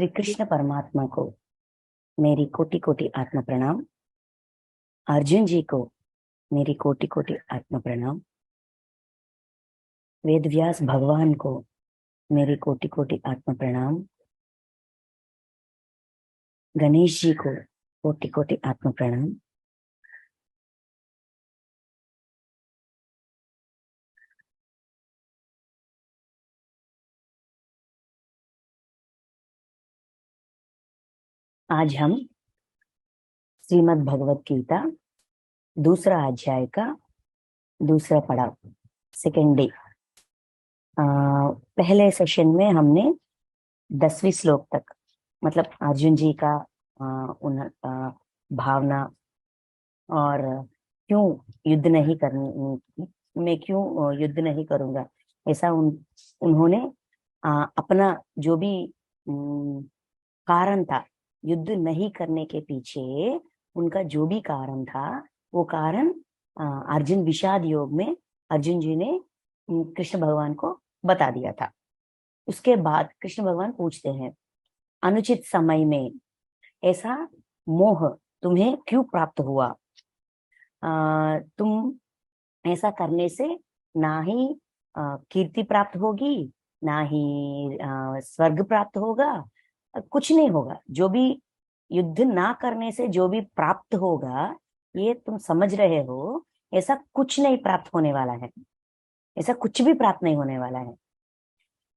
श्री कृष्ण परमात्मा को मेरी कोटि कोटि आत्म प्रणाम। अर्जुन जी को मेरी कोटि कोटि आत्म प्रणाम। वेद व्यास भगवान को मेरी कोटि कोटि आत्म प्रणाम। गणेश जी को कोटि कोटि आत्म प्रणाम। आज हम श्रीमद् भगवत गीता दूसरा अध्याय का दूसरा पड़ाव, सेकेंड डे। पहले सेशन में हमने 10वीं श्लोक तक, मतलब अर्जुन जी का भावना और क्यों युद्ध नहीं करने, मैं क्यों युद्ध नहीं करूंगा, ऐसा उन्होंने अपना जो भी कारण था, युद्ध नहीं करने के पीछे उनका जो भी कारण था, वो कारण अर्जुन विषाद योग में अर्जुन जी ने कृष्ण भगवान को बता दिया था। उसके बाद कृष्ण भगवान पूछते हैं, अनुचित समय में ऐसा मोह तुम्हें क्यों प्राप्त हुआ? तुम ऐसा करने से ना ही कीर्ति प्राप्त होगी, ना ही स्वर्ग प्राप्त होगा, कुछ नहीं होगा। जो भी युद्ध ना करने से जो भी प्राप्त होगा, ये तुम समझ रहे हो, ऐसा कुछ नहीं प्राप्त होने वाला है, ऐसा कुछ भी प्राप्त नहीं होने वाला है।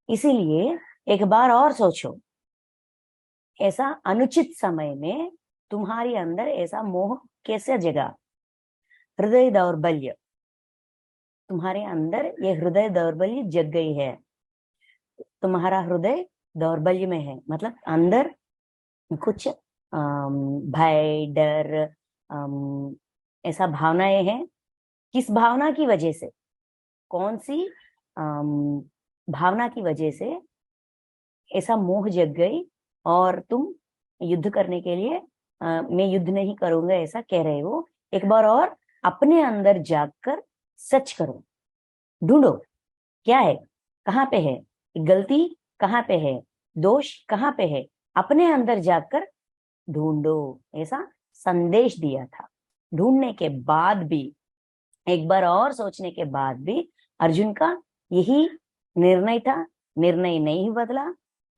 इसीलिए एक बार और सोचो, ऐसा अनुचित समय में तुम्हारे अंदर ऐसा मोह कैसे जगा? हृदय दौर्बल्य, तुम्हारे अंदर ये हृदय दौर्बल्य जग गई है। तुम्हारा हृदय दौर्बल्य में है, मतलब अंदर कुछ भय, डर, ऐसा भावनाएं हैं। किस भावना की वजह से, कौन सी भावना की वजह से ऐसा मोह जग गई और तुम युद्ध करने के लिए मैं युद्ध नहीं करूंगा ऐसा कह रहे हो? एक बार और अपने अंदर जाकर सच करो, ढूंढो क्या है, कहाँ पे है गलती, कहाँ पे है दोष, कहाँ पे है, अपने अंदर जाकर ढूंढो, ऐसा संदेश दिया था। ढूंढने के बाद भी, एक बार और सोचने के बाद भी अर्जुन का यही निर्णय था, निर्णय नहीं बदला।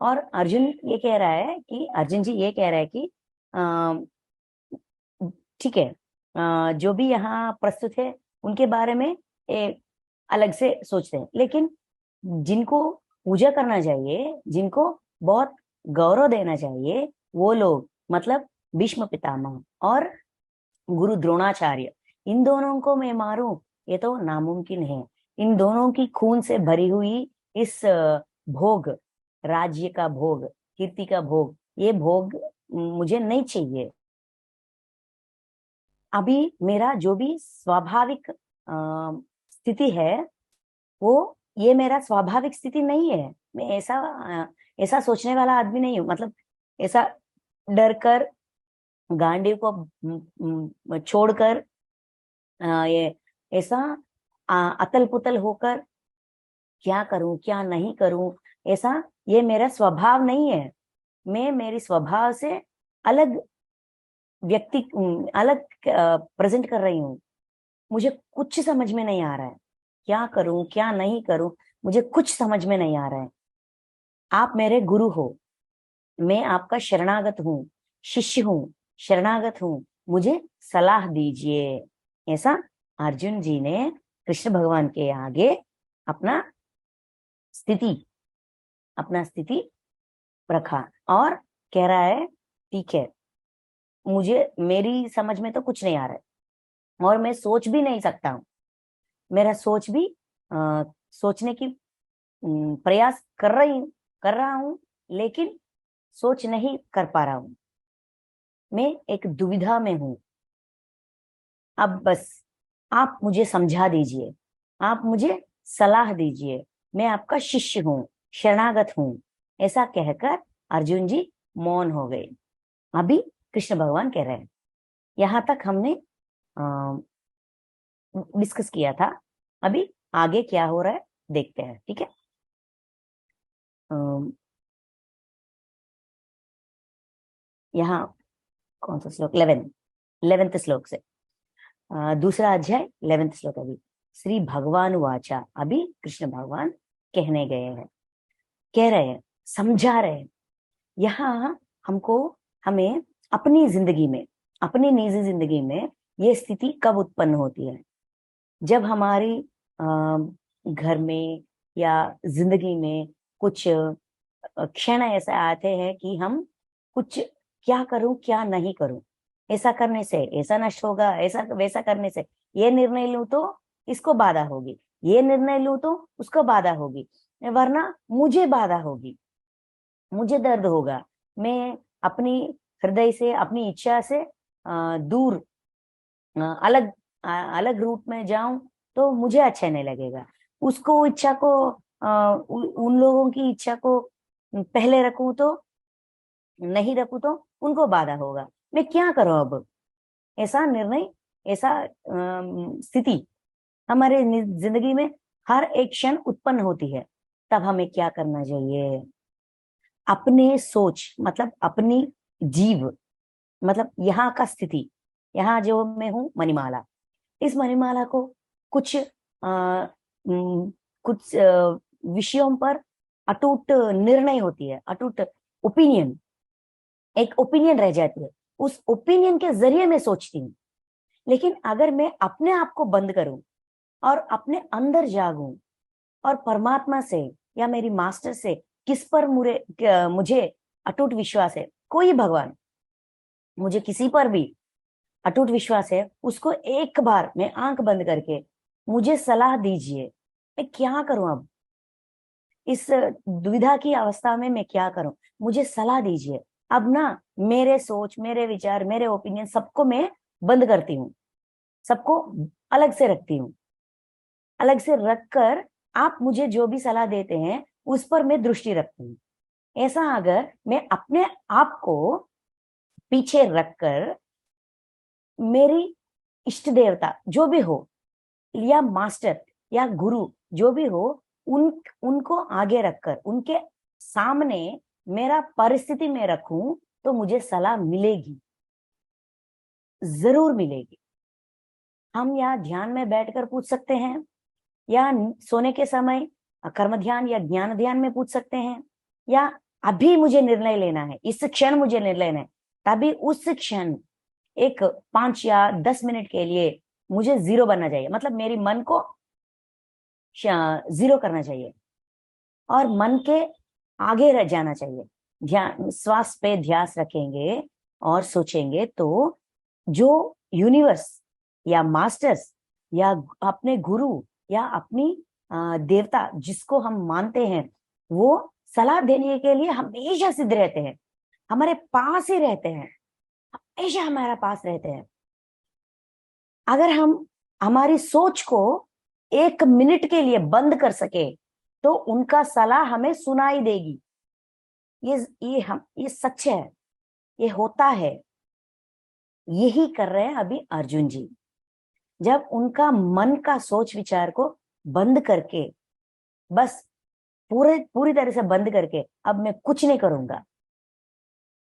और अर्जुन ये कह रहा है कि, अर्जुन जी ये कह रहा है कि ठीक है, जो भी यहाँ प्रस्तुत है उनके बारे में अलग से सोचते हैं, लेकिन जिनको पूजा करना चाहिए, जिनको बहुत गौरव देना चाहिए, वो लोग मतलब भीष्म पितामह और गुरु द्रोणाचार्य, इन दोनों को मैं मारूं ये तो नामुमकिन है। इन दोनों की खून से भरी हुई इस भोग, राज्य का भोग, कीर्ति का भोग, ये भोग मुझे नहीं चाहिए। अभी मेरा जो भी स्वाभाविक स्थिति है, वो ये मेरा स्वाभाविक स्थिति नहीं है। मैं ऐसा सोचने वाला आदमी नहीं हूँ, मतलब ऐसा डर कर, गांडीव को छोड़कर, ये ऐसा अतल पुतल होकर क्या करूं क्या नहीं करूं, ऐसा ये मेरा स्वभाव नहीं है। मैं मेरी स्वभाव से अलग व्यक्ति, अलग प्रेजेंट कर रही हूँ। मुझे कुछ समझ में नहीं आ रहा है, क्या करूं क्या नहीं करूं, मुझे कुछ समझ में नहीं आ रहा है। आप मेरे गुरु हो, मैं आपका शरणागत हूँ, शिष्य हूँ, शरणागत हूँ, मुझे सलाह दीजिए। ऐसा अर्जुन जी ने कृष्ण भगवान के आगे अपना स्थिति अपना स्थिति रखा और कह रहा है, ठीक है, मुझे मेरी समझ में तो कुछ नहीं आ रहा है और मैं सोच भी नहीं सकता हूँ। मेरा सोच भी सोचने की प्रयास कर रहा हूँ, लेकिन सोच नहीं कर पा रहा हूँ। मैं एक दुविधा में हूँ। अब बस आप मुझे समझा दीजिए, आप मुझे सलाह दीजिए, मैं आपका शिष्य हूँ, शरणागत हूँ। ऐसा कहकर अर्जुन जी मौन हो गए। अभी कृष्ण भगवान कह रहे हैं, यहां तक हमने डिस्कस किया था। अभी आगे क्या हो रहा है देखते हैं, ठीक है। यहाँ कौन सा श्लोक, 11वें श्लोक से, दूसरा अध्याय 11वें श्लोक। अभी श्री भगवान वाचा, अभी कृष्ण भगवान कहने गए हैं, कह रहे हैं, समझा रहे हैं। यहाँ हमको, हमें अपनी जिंदगी में, अपनी निजी जिंदगी में ये स्थिति कब उत्पन्न होती है? जब हमारी घर में या जिंदगी में कुछ क्षण ऐसे आते हैं कि हम कुछ, क्या करूं क्या नहीं करूं, ऐसा करने से ऐसा नष्ट होगा, ऐसा वैसा करने से ये निर्णय लूं तो इसको बाधा होगी, ये निर्णय लूं तो उसको बाधा होगी, वरना मुझे बाधा होगी, मुझे दर्द होगा, मैं अपनी हृदय से, अपनी इच्छा से दूर, अलग अलग रूप में जाऊं तो मुझे अच्छा नहीं लगेगा, उसको इच्छा को, उन लोगों की इच्छा को पहले रखूं तो, नहीं रखूं तो उनको बाधा होगा, मैं क्या करूं अब? ऐसा निर्णय, ऐसा स्थिति हमारे जिंदगी में हर एक क्षण उत्पन्न होती है। तब हमें क्या करना चाहिए? अपने सोच, मतलब अपनी जीव, मतलब यहाँ का स्थिति, यहाँ जो मैं हूं मणिमाला, इस मणिमाला को कुछ कुछ विषयों पर अटूट निर्णय होती है, अटूट ओपिनियन, एक ओपिनियन रह जाती है, उस ओपिनियन के जरिए मैं सोचती हूँ। लेकिन अगर मैं अपने आप को बंद करूं और अपने अंदर जागूं और परमात्मा से या मेरी मास्टर से, किस पर मुझे अटूट विश्वास है, कोई भगवान, मुझे किसी पर भी अटूट विश्वास है, उसको एक बार मैं आंख बंद करके मुझे सलाह दीजिए, मैं क्या करूं अब? इस दुविधा की अवस्था में मैं क्या करूं? मुझे सलाह दीजिए। अब ना, मेरे सोच, मेरे विचार, मेरे ओपिनियन सबको मैं बंद करती हूँ, सबको अलग से रखती हूँ, अलग से रखकर आप मुझे जो भी सलाह देते हैं उस पर मैं दृष्टि रखती हूँ। ऐसा अगर मैं अपने आप को पीछे रखकर, मेरी इष्ट देवता जो भी हो, या मास्टर या गुरु जो भी हो, उनको आगे रखकर उनके सामने मेरा परिस्थिति में रखूं तो मुझे सलाह मिलेगी, जरूर मिलेगी। हम यहाँ ध्यान में बैठकर पूछ सकते हैं, या सोने के समय कर्म ध्यान या ज्ञान ध्यान में पूछ सकते हैं, या अभी मुझे निर्णय लेना है, इस क्षण मुझे निर्णय लेना है, तभी उस क्षण एक 5 या 10 मिनट के लिए मुझे जीरो बनना चाहिए, मतलब मेरी मन को जीरो करना चाहिए और मन के आगे रह जाना चाहिए। ध्यान, श्वास पे ध्यास रखेंगे और सोचेंगे तो जो यूनिवर्स या मास्टर्स या अपने गुरु या अपनी देवता जिसको हम मानते हैं, वो सलाह देने के लिए हमेशा सिद्ध रहते हैं, हमारे पास ही रहते हैं, हमेशा हमारे पास रहते हैं। अगर हम हमारी सोच को 1 मिनट के लिए बंद कर सके तो उनका सलाह हमें सुनाई देगी। ये सच है, ये होता है। यही कर रहे हैं अभी अर्जुन जी। जब उनका मन का सोच विचार को बंद करके, बस पूरी तरह से बंद करके, अब मैं कुछ नहीं करूंगा,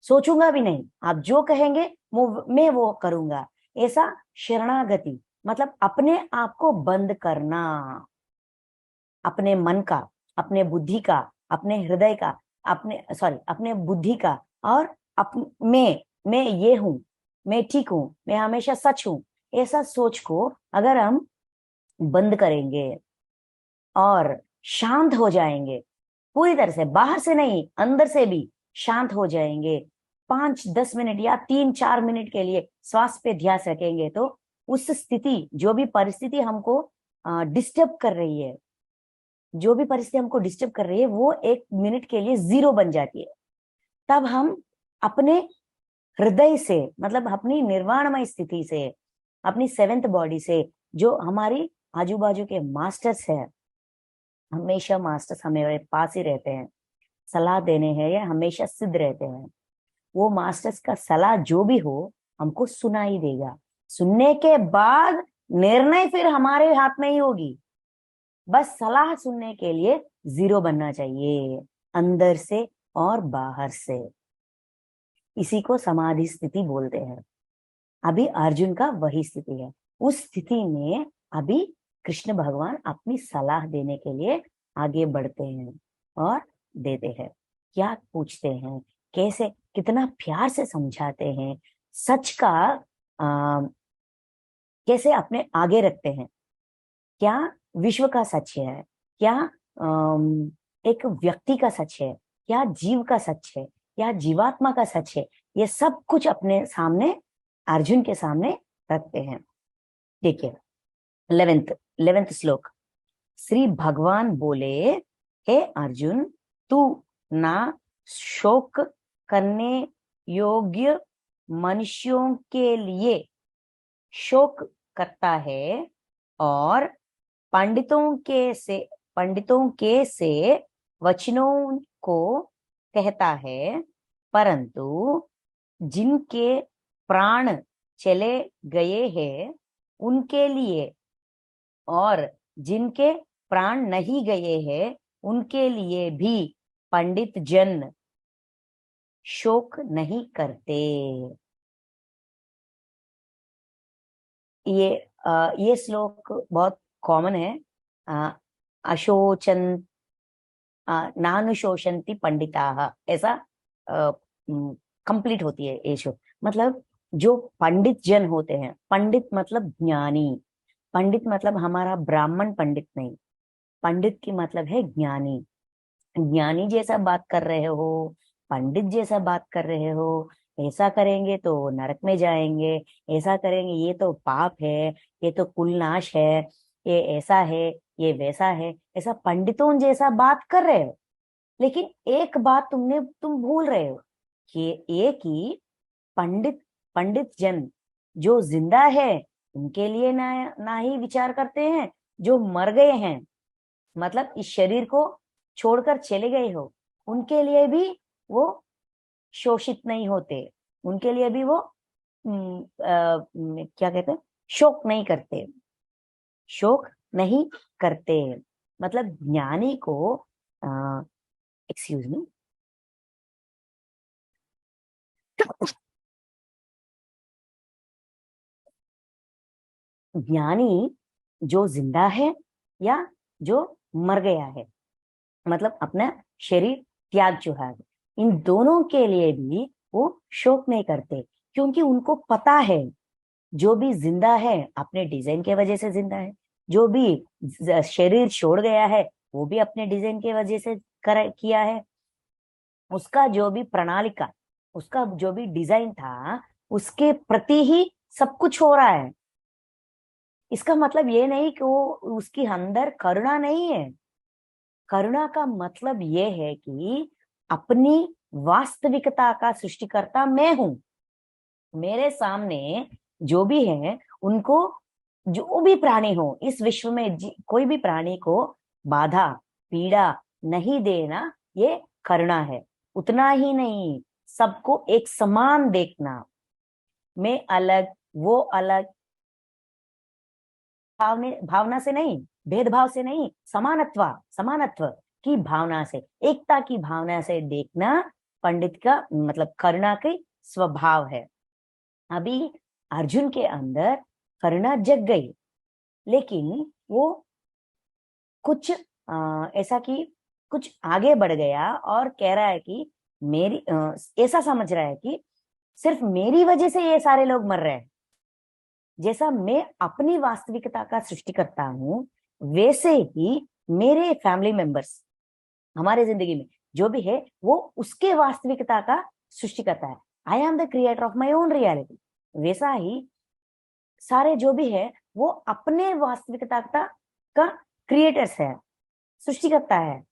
सोचूंगा भी नहीं, आप जो कहेंगे मैं वो करूंगा, ऐसा शरणागति, मतलब अपने आप को बंद करना, अपने मन का, अपने बुद्धि का, अपने हृदय का, अपने बुद्धि का, और मैं ये हूं, मैं ठीक हूं, मैं हमेशा सच हूं, ऐसा सोच को अगर हम बंद करेंगे और शांत हो जाएंगे, पूरी तरह से, बाहर से नहीं अंदर से भी शांत हो जाएंगे, 5-10 मिनट या 3-4 मिनट के लिए श्वास पे ध्यान रखेंगे तो उस स्थिति, जो भी परिस्थिति हमको डिस्टर्ब कर रही है, जो भी परिस्थिति हमको डिस्टर्ब कर रही है, वो 1 मिनट के लिए जीरो बन जाती है। तब हम अपने हृदय से, मतलब अपनी निर्वाणमय स्थिति से, अपनी 7th बॉडी से, जो हमारी आजू बाजू के मास्टर्स है, हमेशा मास्टर्स हमारे पास ही रहते हैं, सलाह देने हैं या हमेशा सिद्ध रहते हैं, वो मास्टर्स का सलाह जो भी हो हमको सुनाई देगा। सुनने के बाद निर्णय फिर हमारे हाथ में ही होगी, बस सलाह सुनने के लिए जीरो बनना चाहिए, अंदर से और बाहर से। इसी को समाधि स्थिति बोलते हैं। अभी अर्जुन का वही स्थिति है। उस स्थिति में अभी कृष्ण भगवान अपनी सलाह देने के लिए आगे बढ़ते हैं और देते हैं। क्या पूछते हैं, कैसे, कितना प्यार से समझाते हैं, सच का कैसे अपने आगे रखते हैं। क्या विश्व का सच है, क्या एक व्यक्ति का सच है, क्या जीव का सच है, क्या जीवात्मा का सच है, ये सब कुछ अपने सामने, अर्जुन के सामने रखते हैं। देखिए 11th श्लोक। श्री भगवान बोले, हे अर्जुन, तू ना शोक करने योग्य मनुष्यों के लिए शोक करता है और पंडितों के से वचनों को कहता है, परंतु जिनके प्राण चले गए हैं उनके लिए और जिनके प्राण नहीं गए हैं उनके लिए भी पंडित जन शोक नहीं करते। ये श्लोक बहुत कॉमन है। अशोचन नानुशोषन्ति पंडिताः, ऐसा कंप्लीट होती है ये श्लोक। मतलब जो पंडित जन होते हैं, पंडित मतलब ज्ञानी, पंडित मतलब हमारा ब्राह्मण पंडित नहीं, पंडित की मतलब है ज्ञानी। ज्ञानी जैसा बात कर रहे हो, पंडित जैसा बात कर रहे हो, ऐसा करेंगे तो नरक में जाएंगे, ऐसा करेंगे ये तो पाप है, ये तो कुलनाश है, ये ऐसा है, ये वैसा है, ऐसा पंडितों जैसा बात कर रहे हो। लेकिन एक बात तुम भूल रहे हो कि एक ही पंडित पंडित जन जो जिंदा है उनके लिए ना ही विचार करते हैं, जो मर गए हैं मतलब इस शरीर को छोड़कर चले गए हो उनके लिए भी वो शोषित नहीं होते, उनके लिए भी वो क्या कहते हैं, शोक नहीं करते, शोक नहीं करते। मतलब ज्ञानी को एक्सक्यूज मी, ज्ञानी जो जिंदा है या जो मर गया है, मतलब अपना शरीर त्याग चुका है, इन दोनों के लिए भी वो शोक नहीं करते, क्योंकि उनको पता है जो भी जिंदा है अपने डिजाइन के वजह से जिंदा है, जो भी शरीर छोड़ गया है वो भी अपने डिजाइन के वजह से किया है। उसका जो भी प्रणालिका, उसका जो भी डिजाइन था उसके प्रति ही सब कुछ हो रहा है। इसका मतलब ये नहीं कि वो उसकी अंदर करुणा नहीं है। करुणा का मतलब ये है कि अपनी वास्तविकता का सृष्टिकर्ता मैं हूं, मेरे सामने जो भी है उनको, जो भी प्राणी हो इस विश्व में कोई भी प्राणी को बाधा पीड़ा नहीं देना, ये करुणा है। उतना ही नहीं, सबको एक समान देखना, मैं अलग वो अलग, भावना से नहीं, भेदभाव से नहीं, समानत्व की भावना से, एकता की भावना से देखना पंडित का मतलब करुणा की स्वभाव है। अभी अर्जुन के अंदर करुणा जग गई, लेकिन वो कुछ ऐसा कि कुछ आगे बढ़ गया और कह रहा है कि मेरी ऐसा समझ रहा है कि सिर्फ मेरी वजह से ये सारे लोग मर रहे हैं। जैसा मैं अपनी वास्तविकता का सृष्टि करता हूं वैसे ही मेरे फैमिली मेंबर्स, हमारे जिंदगी में जो भी है वो उसके वास्तविकता का सृष्टि करता है। I am the creator of my own reality. वैसा ही सारे जो भी है वो अपने वास्तविकता का क्रिएटर्स है, सृष्टि करता है।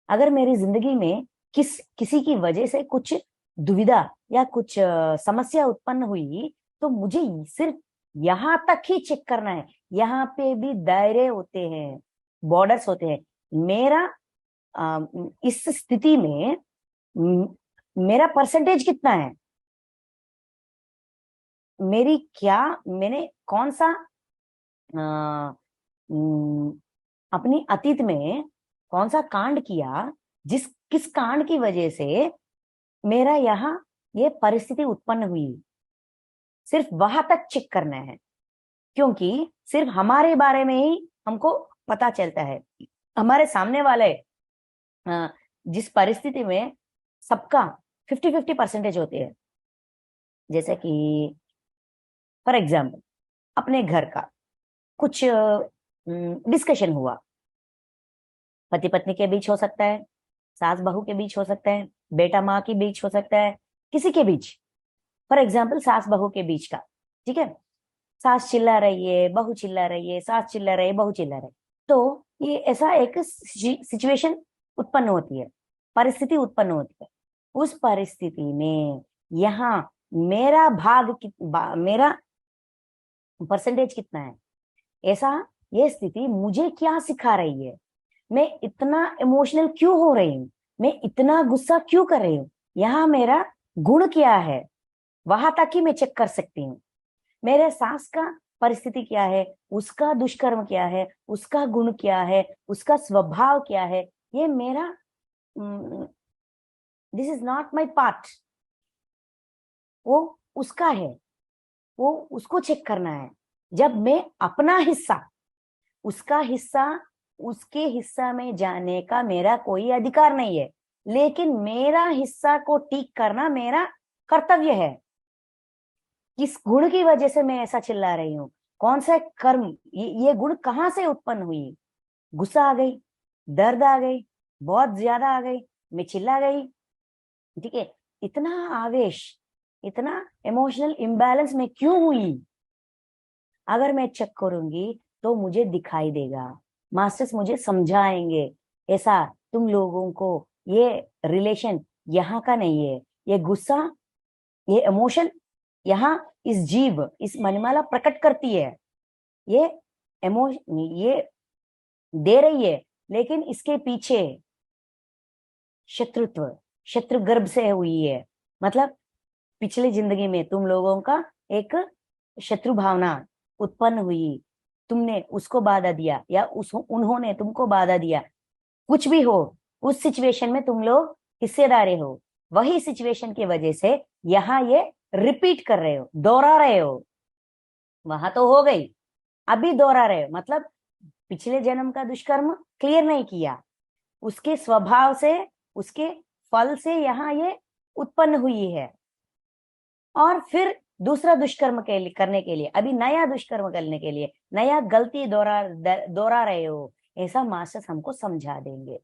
अगर मेरी जिंदगी में किसी की वजह से कुछ दुविधा या कुछ समस्या उत्पन्न हुई तो मुझे सिर्फ यहां तक ही चेक करना है। यहाँ पे भी दायरे होते हैं, बॉर्डर्स होते हैं। मेरा इस स्थिति में मेरा परसेंटेज कितना है, मेरी क्या, मैंने कौन सा अपनी अतीत में कौन सा कांड किया, किस कांड की वजह से मेरा यहाँ ये परिस्थिति उत्पन्न हुई, सिर्फ वहां तक चेक करना है, क्योंकि सिर्फ हमारे बारे में ही हमको पता चलता है। हमारे सामने वाले जिस परिस्थिति में सबका 50-50% होती है, जैसे कि फॉर एग्जाम्पल अपने घर का कुछ डिस्कशन हुआ, पति पत्नी के बीच हो सकता है, सास बहू के बीच हो सकता है, बेटा माँ के बीच हो सकता है, किसी के बीच। फॉर एग्जाम्पल सास बहू के बीच का, ठीक है, सास चिल्ला रही है, बहू चिल्ला रही है, सास चिल्ला रही है, बहू चिल्ला रही है, तो ये ऐसा एक सिचुएशन उत्पन्न होती है, परिस्थिति उत्पन्न होती है। उस परिस्थिति में यहाँ मेरा मेरा परसेंटेज कितना है, ऐसा ये स्थिति मुझे क्या सिखा रही है, मैं इतना इमोशनल क्यों हो रही हूँ, मैं इतना गुस्सा क्यों कर रही हूँ, यहाँ मेरा गुण क्या है, वहां तक ही मैं चेक कर सकती हूँ। मेरे सास का परिस्थिति क्या है, उसका दुष्कर्म क्या है, उसका गुण क्या है, उसका स्वभाव क्या है, ये मेरा this is not my part, वो उसका है, वो उसको चेक करना है। जब मैं अपना हिस्सा, उसका हिस्सा, उसके हिस्सा में जाने का मेरा कोई अधिकार नहीं है, लेकिन मेरा हिस्सा को ठीक करना मेरा कर्तव्य है। किस गुण की वजह से मैं ऐसा चिल्ला रही हूँ, कौन सा कर्म, ये गुण कहाँ से उत्पन्न हुई, गुस्सा आ गई, दर्द आ गई, बहुत ज्यादा आ गई, मैं चिल्ला गई, ठीक है, इतना आवेश, इतना इमोशनल इम्बैलेंस में क्यों हुई, अगर मैं चेक करूंगी तो मुझे दिखाई देगा, मास्टर्स मुझे समझाएंगे, ऐसा तुम लोगों को ये रिलेशन यहाँ का नहीं है, ये गुस्सा, ये इमोशन यहाँ इस जीव, इस मणिमाला प्रकट करती है, ये इमोशन ये दे रही है, लेकिन इसके पीछे शत्रुत्व, शत्रु गर्भ से हुई है। मतलब पिछली जिंदगी में तुम लोगों का एक शत्रु भावना उत्पन्न हुई, तुमने उसको बाधा दिया या उन्होंने तुमको बाधा दिया, कुछ भी हो, उस सिचुएशन में तुम लोग हिस्सेदारी हो, वही सिचुएशन की वजह से यहाँ ये रिपीट कर रहे हो, दोहरा रहे हो। वहां तो हो गई, अभी दोहरा रहे हो, मतलब पिछले जन्म का दुष्कर्म क्लियर नहीं किया, उसके स्वभाव से, उसके फल से यहाँ ये उत्पन्न हुई है, और फिर दूसरा दुष्कर्म के लिए करने के लिए, अभी नया दुष्कर्म करने के लिए नया गलती दोहरा रहे हो, ऐसा मास्टर्स हमको समझा देंगे।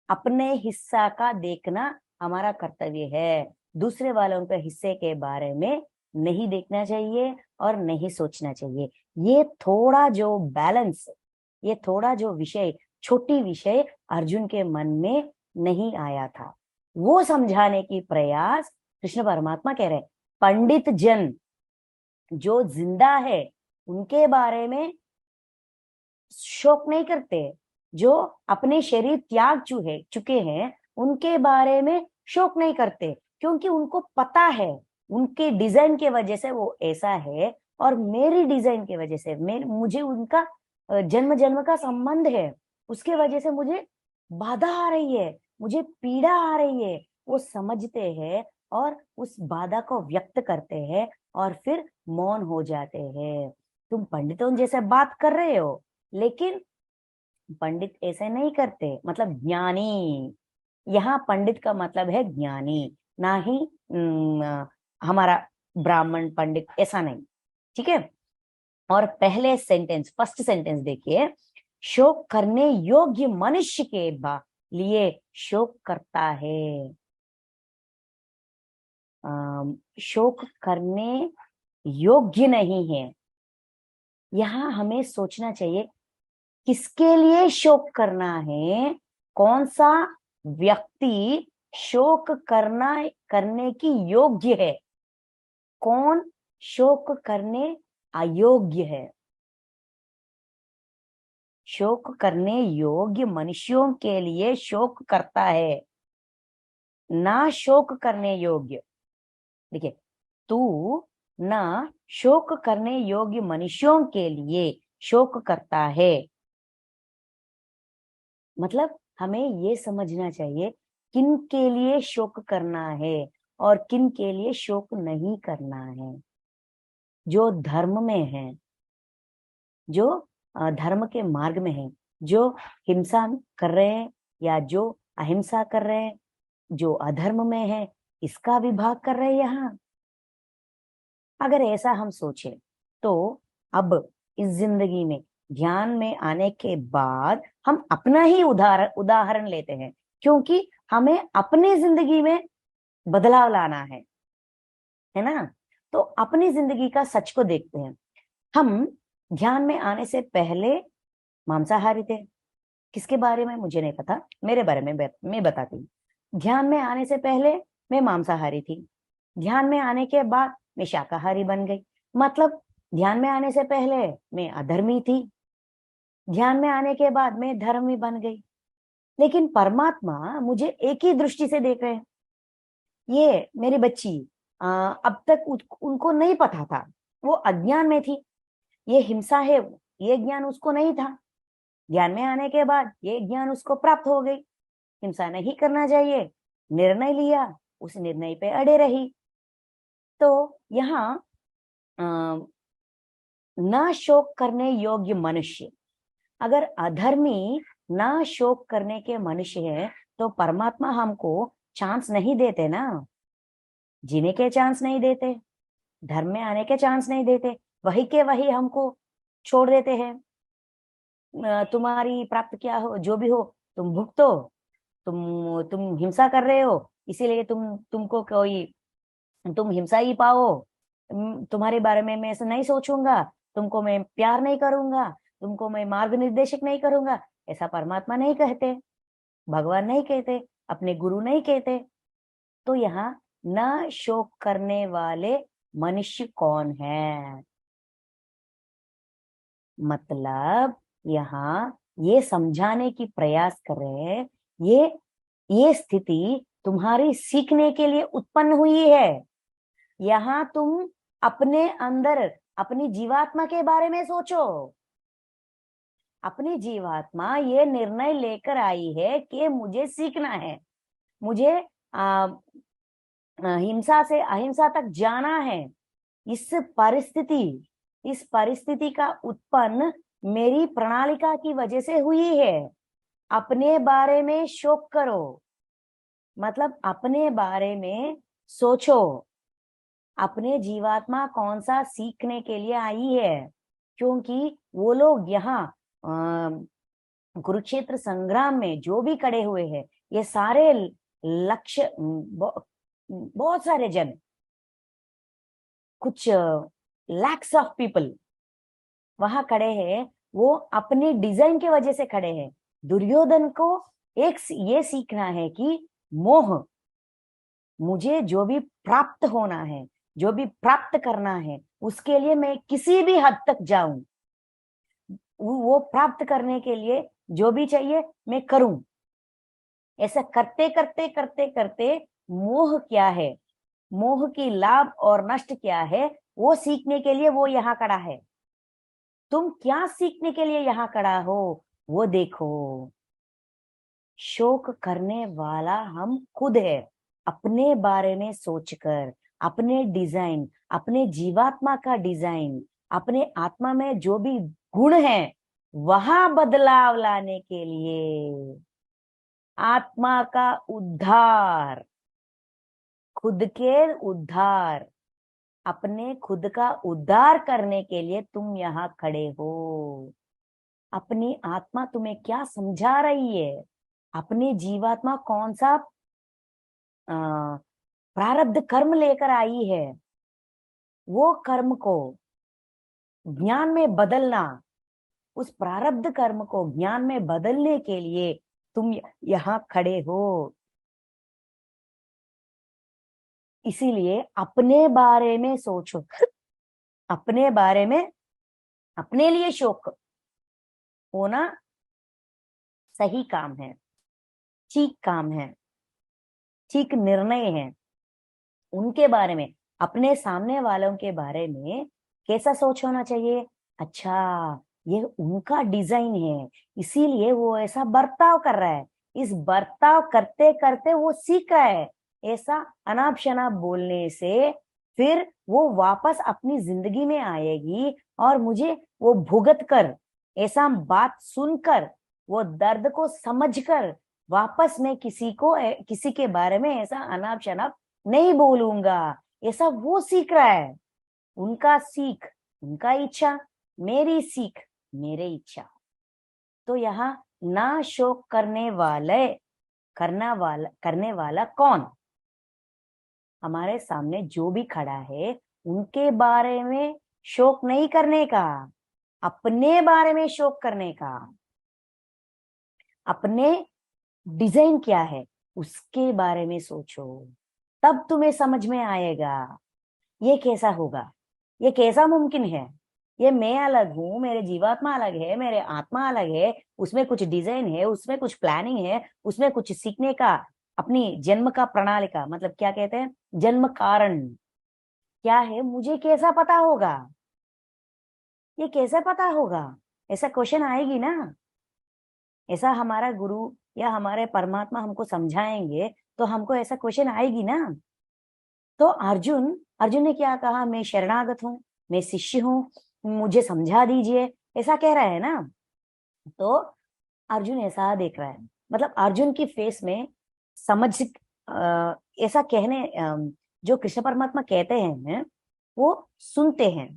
अपने हिस्सा का देखना हमारा कर्तव्य है, दूसरे वालों के हिस्से के बारे में नहीं देखना चाहिए और नहीं सोचना चाहिए। ये थोड़ा जो बैलेंस, ये थोड़ा जो विषय, छोटी विषय अर्जुन के मन में नहीं आया था, वो समझाने की प्रयास कृष्ण परमात्मा कह रहे। पंडित जन जो जिंदा है उनके बारे में शोक नहीं करते, जो अपने शरीर त्याग चुके हैं उनके बारे में शोक नहीं करते, क्योंकि उनको पता है उनके डिजाइन के वजह से वो ऐसा है, और मेरी डिजाइन की वजह से मुझे उनका जन्म जन्म का संबंध है, उसके वजह से मुझे बाधा आ रही है, मुझे पीड़ा आ रही है, वो समझते हैं और उस बाधा को व्यक्त करते हैं और फिर मौन हो जाते हैं। तुम पंडितों जैसे बात कर रहे हो, लेकिन पंडित ऐसे नहीं करते, मतलब ज्ञानी, यहाँ पंडित का मतलब है ज्ञानी, ना ही हमारा ब्राह्मण पंडित, ऐसा नहीं, ठीक है। और पहले सेंटेंस, फर्स्ट सेंटेंस देखिए, शोक करने योग्य मनुष्य के लिए शोक करता है, शोक करने योग्य नहीं है। यहाँ हमें सोचना चाहिए किसके लिए शोक करना है, कौन सा व्यक्ति शोक करने की योग्य है, कौन शोक करने अयोग्य है। शोक करने योग्य मनुष्यों के लिए शोक करता है, ना शोक करने योग्य। देखिए, तू ना शोक करने योग्य मनुष्यों के लिए शोक करता है, मतलब हमें ये समझना चाहिए किन के लिए शोक करना है और किन के लिए शोक नहीं करना है। जो धर्म में है, जो धर्म के मार्ग में है, जो हिंसा कर रहे हैं या जो अहिंसा कर रहे हैं, जो अधर्म में है, इसका विभाग कर रहे हैं यहाँ। अगर ऐसा हम सोचे तो अब इस जिंदगी में ध्यान में आने के बाद हम अपना ही उदाहरण लेते हैं, क्योंकि हमें अपनी जिंदगी में बदलाव लाना है ना। तो अपनी जिंदगी का सच को देखते हैं। हम ध्यान में आने से पहले मांसाहारी थे। किसके बारे में मुझे नहीं पता, मेरे बारे में मैं बताती हूँ। ध्यान में आने से पहले मैं मांसाहारी थी, ध्यान में आने के बाद मैं शाकाहारी बन गई। मतलब ध्यान में आने से पहले मैं अधर्मी थी, ध्यान में आने के बाद मैं धर्मी बन गई। लेकिन परमात्मा मुझे एक ही दृष्टि से देख रहे हैं। ये मेरी बच्ची अब तक उनको नहीं पता था, वो अज्ञान में थी। ये हिंसा है, ये ज्ञान उसको नहीं था। ध्यान में आने के बाद ये ज्ञान उसको प्राप्त हो गई। हिंसा नहीं करना चाहिए, निर्णय लिया, उस निर्णय पे अड़े रही। तो यहाँ ना शोक करने योग्य मनुष्य, अगर अधर्मी ना शोक करने के मनुष्य है तो परमात्मा हमको चांस नहीं देते ना, जीने के चांस नहीं देते, धर्म में आने के चांस नहीं देते, वही के वही हमको छोड़ देते हैं। तुम्हारी प्राप्त क्या हो, जो भी हो तुम भुगतो, तुम हिंसा कर रहे हो, इसीलिए तुमको कोई, तुम हिंसा ही पाओ। तुम्हारे बारे में मैं ऐसा नहीं सोचूंगा, तुमको मैं प्यार नहीं करूंगा, तुमको मैं मार्ग निर्देशक नहीं करूंगा। ऐसा परमात्मा नहीं कहते, भगवान नहीं कहते, अपने गुरु नहीं कहते। तो यहाँ न शोक करने वाले मनुष्य कौन है, मतलब यहाँ ये समझाने की प्रयास कर रहे हैं, ये स्थिति तुम्हारी सीखने के लिए उत्पन्न हुई है। यहाँ तुम अपने अंदर अपनी जीवात्मा के बारे में सोचो। अपनी जीवात्मा ये निर्णय लेकर आई है कि मुझे सीखना है, मुझे हिंसा से अहिंसा तक जाना है। इस परिस्थिति का उत्पन्न मेरी प्रणालिका की वजह से हुई है। अपने बारे में शोक करो, मतलब अपने बारे में सोचो, अपने जीवात्मा कौन सा सीखने के लिए आई है। क्योंकि वो लोग यहाँ कुरुक्षेत्र संग्राम में जो भी खड़े हुए हैं, ये सारे लक्ष्य, बहुत सारे जन, कुछ लैक्स ऑफ पीपल वहां खड़े हैं, वो अपने डिजाइन की वजह से खड़े हैं। दुर्योधन को एक ये सीखना है कि मोह, मुझे जो भी प्राप्त होना है, जो भी प्राप्त करना है, उसके लिए मैं किसी भी हद तक जाऊं, वो प्राप्त करने के लिए जो भी चाहिए मैं करूं। ऐसा करते करते करते करते मोह क्या है, मोह की लाभ और नष्ट क्या है, वो सीखने के लिए वो यहाँ खड़ा है। तुम क्या सीखने के लिए यहाँ खड़ा हो, वो देखो। शोक करने वाला हम खुद है। अपने बारे में सोचकर, अपने डिजाइन, अपने जीवात्मा का डिजाइन, अपने आत्मा में जो भी गुण है, वहां बदलाव लाने के लिए, आत्मा का उद्धार, खुद के उद्धार, अपने खुद का उद्धार करने के लिए तुम यहाँ खड़े हो। अपनी आत्मा तुम्हें क्या समझा रही है, अपनी जीवात्मा कौन सा प्रारब्ध कर्म लेकर आई है, वो कर्म को ज्ञान में बदलना, उस प्रारब्ध कर्म को ज्ञान में बदलने के लिए तुम यहाँ खड़े हो। इसीलिए अपने बारे में सोचो, अपने बारे में, अपने लिए शोक होना सही काम है, ठीक काम है, ठीक निर्णय है। उनके बारे में, अपने सामने वालों के बारे में कैसा सोच होना चाहिए, अच्छा ये उनका डिजाइन है, इसीलिए वो ऐसा बर्ताव कर रहा है। इस बर्ताव करते करते वो सीख रहा है, ऐसा अनाप शनाप बोलने से फिर वो वापस अपनी जिंदगी में आएगी और मुझे वो भुगत कर, ऐसा बात सुनकर, वो दर्द को समझकर वापस मैं किसी के बारे में ऐसा अनाप शनाप नहीं बोलूंगा। ऐसा वो सीख रहा है। उनका सीख उनका इच्छा, मेरी सीख मेरे इच्छा। तो यहाँ ना शोक करने वाला कौन? हमारे सामने जो भी खड़ा है उनके बारे में शोक नहीं करने का, अपने बारे में शोक करने का। अपने डिजाइन क्या है उसके बारे में सोचो, तब तुम्हें समझ में आएगा ये कैसा होगा, ये कैसा मुमकिन है। ये मैं अलग हूं, मेरे जीवात्मा अलग है, मेरे आत्मा अलग है, उसमें कुछ डिजाइन है, उसमें कुछ प्लानिंग है, उसमें कुछ सीखने का, अपनी जन्म का प्रणालिका, मतलब क्या कहते हैं, जन्म कारण क्या है, मुझे कैसा पता होगा, ये कैसे पता होगा? ऐसा क्वेश्चन आएगी ना। ऐसा हमारा गुरु या हमारे परमात्मा हमको समझाएंगे तो हमको ऐसा क्वेश्चन आएगी ना। तो अर्जुन अर्जुन ने क्या कहा, मैं शरणागत हूँ, मैं शिष्य हूँ, मुझे समझा दीजिए, ऐसा कह रहा है ना। तो अर्जुन ऐसा देख रहा है, मतलब अर्जुन की फेस में समझ, ऐसा कहने, जो कृष्ण परमात्मा कहते हैं वो सुनते हैं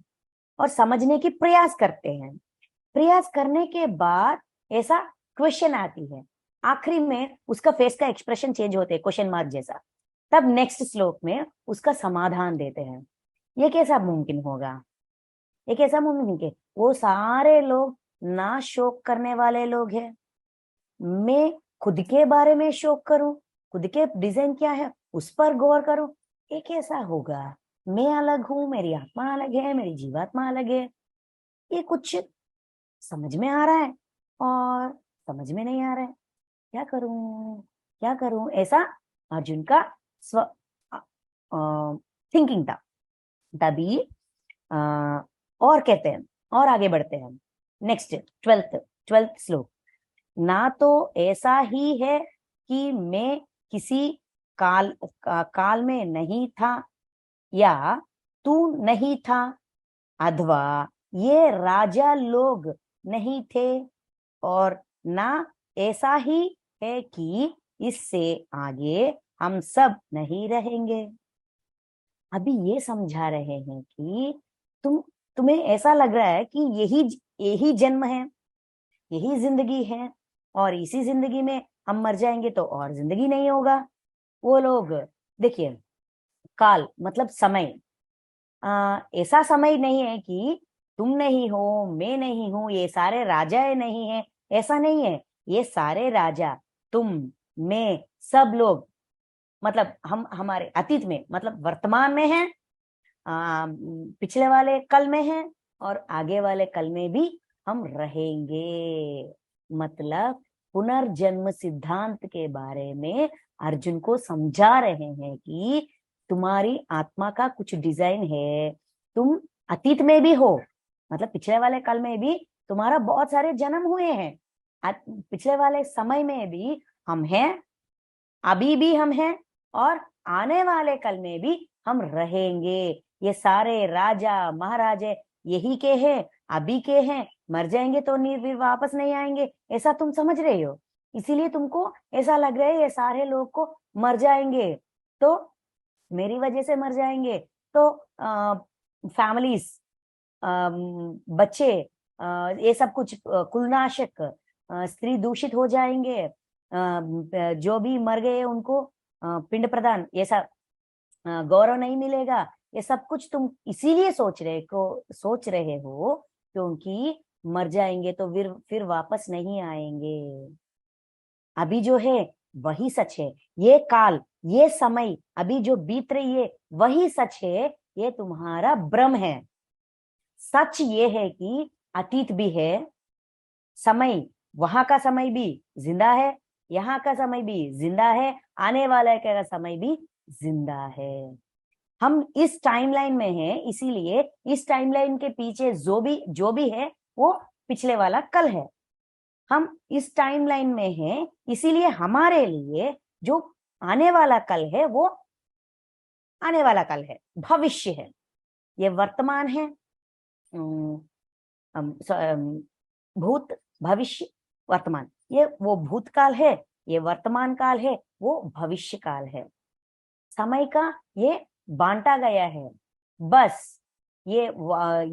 और समझने की प्रयास करते हैं। प्रयास करने के बाद ऐसा क्वेश्चन आती है, आखिरी में उसका फेस का एक्सप्रेशन चेंज होते हैं, क्वेश्चन मार्क जैसा। तब नेक्स्ट श्लोक में उसका समाधान देते हैं। ये कैसा मुमकिन होगा? ये कैसा मुमकिन है? वो सारे लोग ना शोक करने वाले लोग हैं, मैं खुद के बारे में शोक करूं, खुद के डिजाइन क्या है उस पर गौर करूं, ये कैसा होगा? मैं अलग हूं, मेरी आत्मा अलग है, मेरी जीवात्मा अलग है। ये कुछ समझ में आ रहा है और समझ में नहीं आ रहा है, क्या करूं क्या करूं, ऐसा अर्जुन का स्व थिंकिंग था। तभी और कहते हैं, और आगे बढ़ते हैं, नेक्स्ट ट्वेल्थ श्लोक। ना तो ऐसा ही है कि मैं किसी काल में नहीं था या तू नहीं था, अथवा ये राजा लोग नहीं थे, और ना ऐसा ही है कि इससे आगे हम सब नहीं रहेंगे। अभी ये समझा रहे हैं कि तुम्हें ऐसा लग रहा है कि यही जन्म है, यही जिंदगी है, और इसी जिंदगी में हम मर जाएंगे तो और जिंदगी नहीं होगा। वो लोग, देखिए, काल मतलब समय, ऐसा समय नहीं है कि तुम नहीं हो, मैं नहीं हूं, ये सारे राजाएं नहीं है, ऐसा नहीं है। ये सारे राजा, तुम, मैं, सब लोग, मतलब हम हमारे अतीत में, मतलब वर्तमान में हैं, पिछले वाले कल में हैं, और आगे वाले कल में भी हम रहेंगे। मतलब पुनर्जन्म सिद्धांत के बारे में अर्जुन को समझा रहे हैं कि तुम्हारी आत्मा का कुछ डिजाइन है, तुम अतीत में भी हो, मतलब पिछले वाले कल में भी तुम्हारा बहुत सारे जन्म हुए हैं, पिछले वाले समय में भी हम हैं, अभी भी हम हैं, और आने वाले कल में भी हम रहेंगे। ये सारे राजा महाराजे यही के हैं, अभी के हैं, मर जाएंगे तो फिर वापस नहीं आएंगे, ऐसा तुम समझ रहे हो। इसीलिए तुमको ऐसा लग रहा है ये सारे लोग को मर जाएंगे तो मेरी वजह से मर जाएंगे, तो फैमिलीज, बच्चे, ये सब कुछ, कुलनाशक, स्त्री दूषित हो जाएंगे, जो भी मर गए उनको पिंड प्रदान, ये सब गौरव नहीं मिलेगा। ये सब कुछ तुम इसीलिए सोच रहे हो क्योंकि मर जाएंगे तो फिर वापस नहीं आएंगे। अभी जो है वही सच है, ये काल, ये समय अभी जो बीत रही है वही सच है, ये तुम्हारा भ्रम है। सच ये है कि अतीत भी है, समय, वहां का समय भी जिंदा है, यहाँ का समय भी जिंदा है, आने वाला का समय भी जिंदा है। हम इस टाइमलाइन में हैं, इसीलिए इस टाइमलाइन के पीछे जो भी है वो पिछले वाला कल है। हम इस टाइमलाइन में हैं, इसीलिए हमारे लिए जो आने वाला कल है वो आने वाला कल है, भविष्य है। ये वर्तमान है, भूत, भविष्य, वर्तमान। ये वो भूतकाल है, ये वर्तमान काल है, वो भविष्य काल है। समय का ये बांटा गया है। बस ये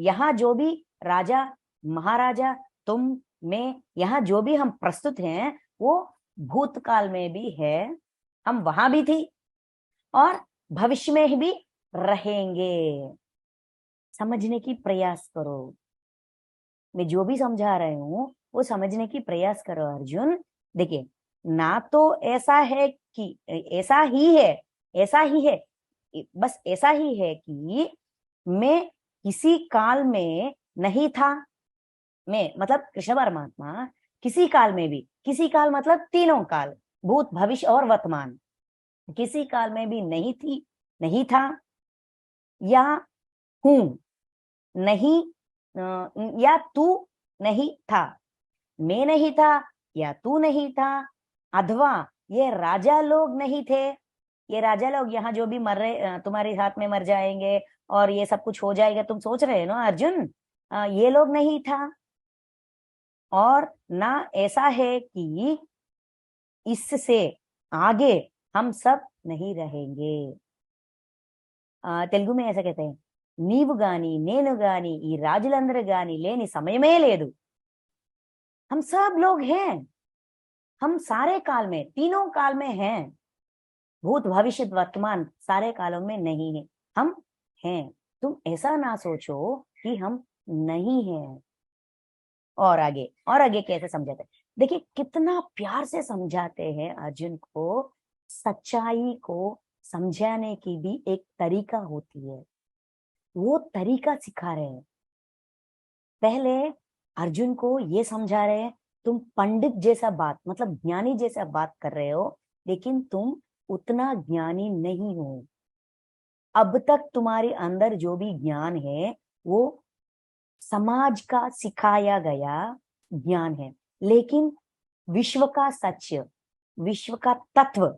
यहाँ जो भी राजा महाराजा, तुम, मैं, यहाँ जो भी हम प्रस्तुत हैं वो भूतकाल में भी है, हम वहां भी थी और भविष्य में भी रहेंगे। समझने की प्रयास करो। मैं जो भी समझा रही हूं वो समझने की प्रयास करो अर्जुन। देखिए, ना तो ऐसा है कि ऐसा ही है, ऐसा ही है, बस ऐसा ही है कि मैं किसी काल में नहीं था। मैं मतलब कृष्ण परमात्मा किसी काल में भी, किसी काल मतलब तीनों काल, भूत भविष्य और वर्तमान, किसी काल में भी नहीं थी, नहीं था, या हूं नहीं, या तू नहीं था, मैं नहीं था या तू नहीं था, अथवा ये राजा लोग नहीं थे। ये राजा लोग यहाँ जो भी मर रहे, तुम्हारे हाथ में मर जाएंगे और ये सब कुछ हो जाएगा, तुम सोच रहे हो ना अर्जुन, ये लोग नहीं था। और ना ऐसा है कि इससे आगे हम सब नहीं रहेंगे। तेलुगु में ऐसा कहते हैं, नीवु गानी नेनु गानी ई राजुलंदरु गानी लेनी समयमे लेदु। हम सब लोग हैं, हम सारे काल में, तीनों काल में हैं, भूत भविष्य वर्तमान सारे कालों में नहीं है, हम हैं। तुम ऐसा ना सोचो कि हम नहीं हैं। और आगे कैसे समझाते हैं, देखिए कितना प्यार से समझाते हैं अर्जुन को। सच्चाई को समझाने की भी एक तरीका होती है, वो तरीका सिखा रहे हैं। पहले अर्जुन को ये समझा रहे हैं, तुम पंडित जैसा बात, मतलब ज्ञानी जैसा बात कर रहे हो, लेकिन तुम उतना ज्ञानी नहीं हो। अब तक तुम्हारे अंदर जो भी ज्ञान है वो समाज का सिखाया गया ज्ञान है, लेकिन विश्व का सत्य, विश्व का तत्व,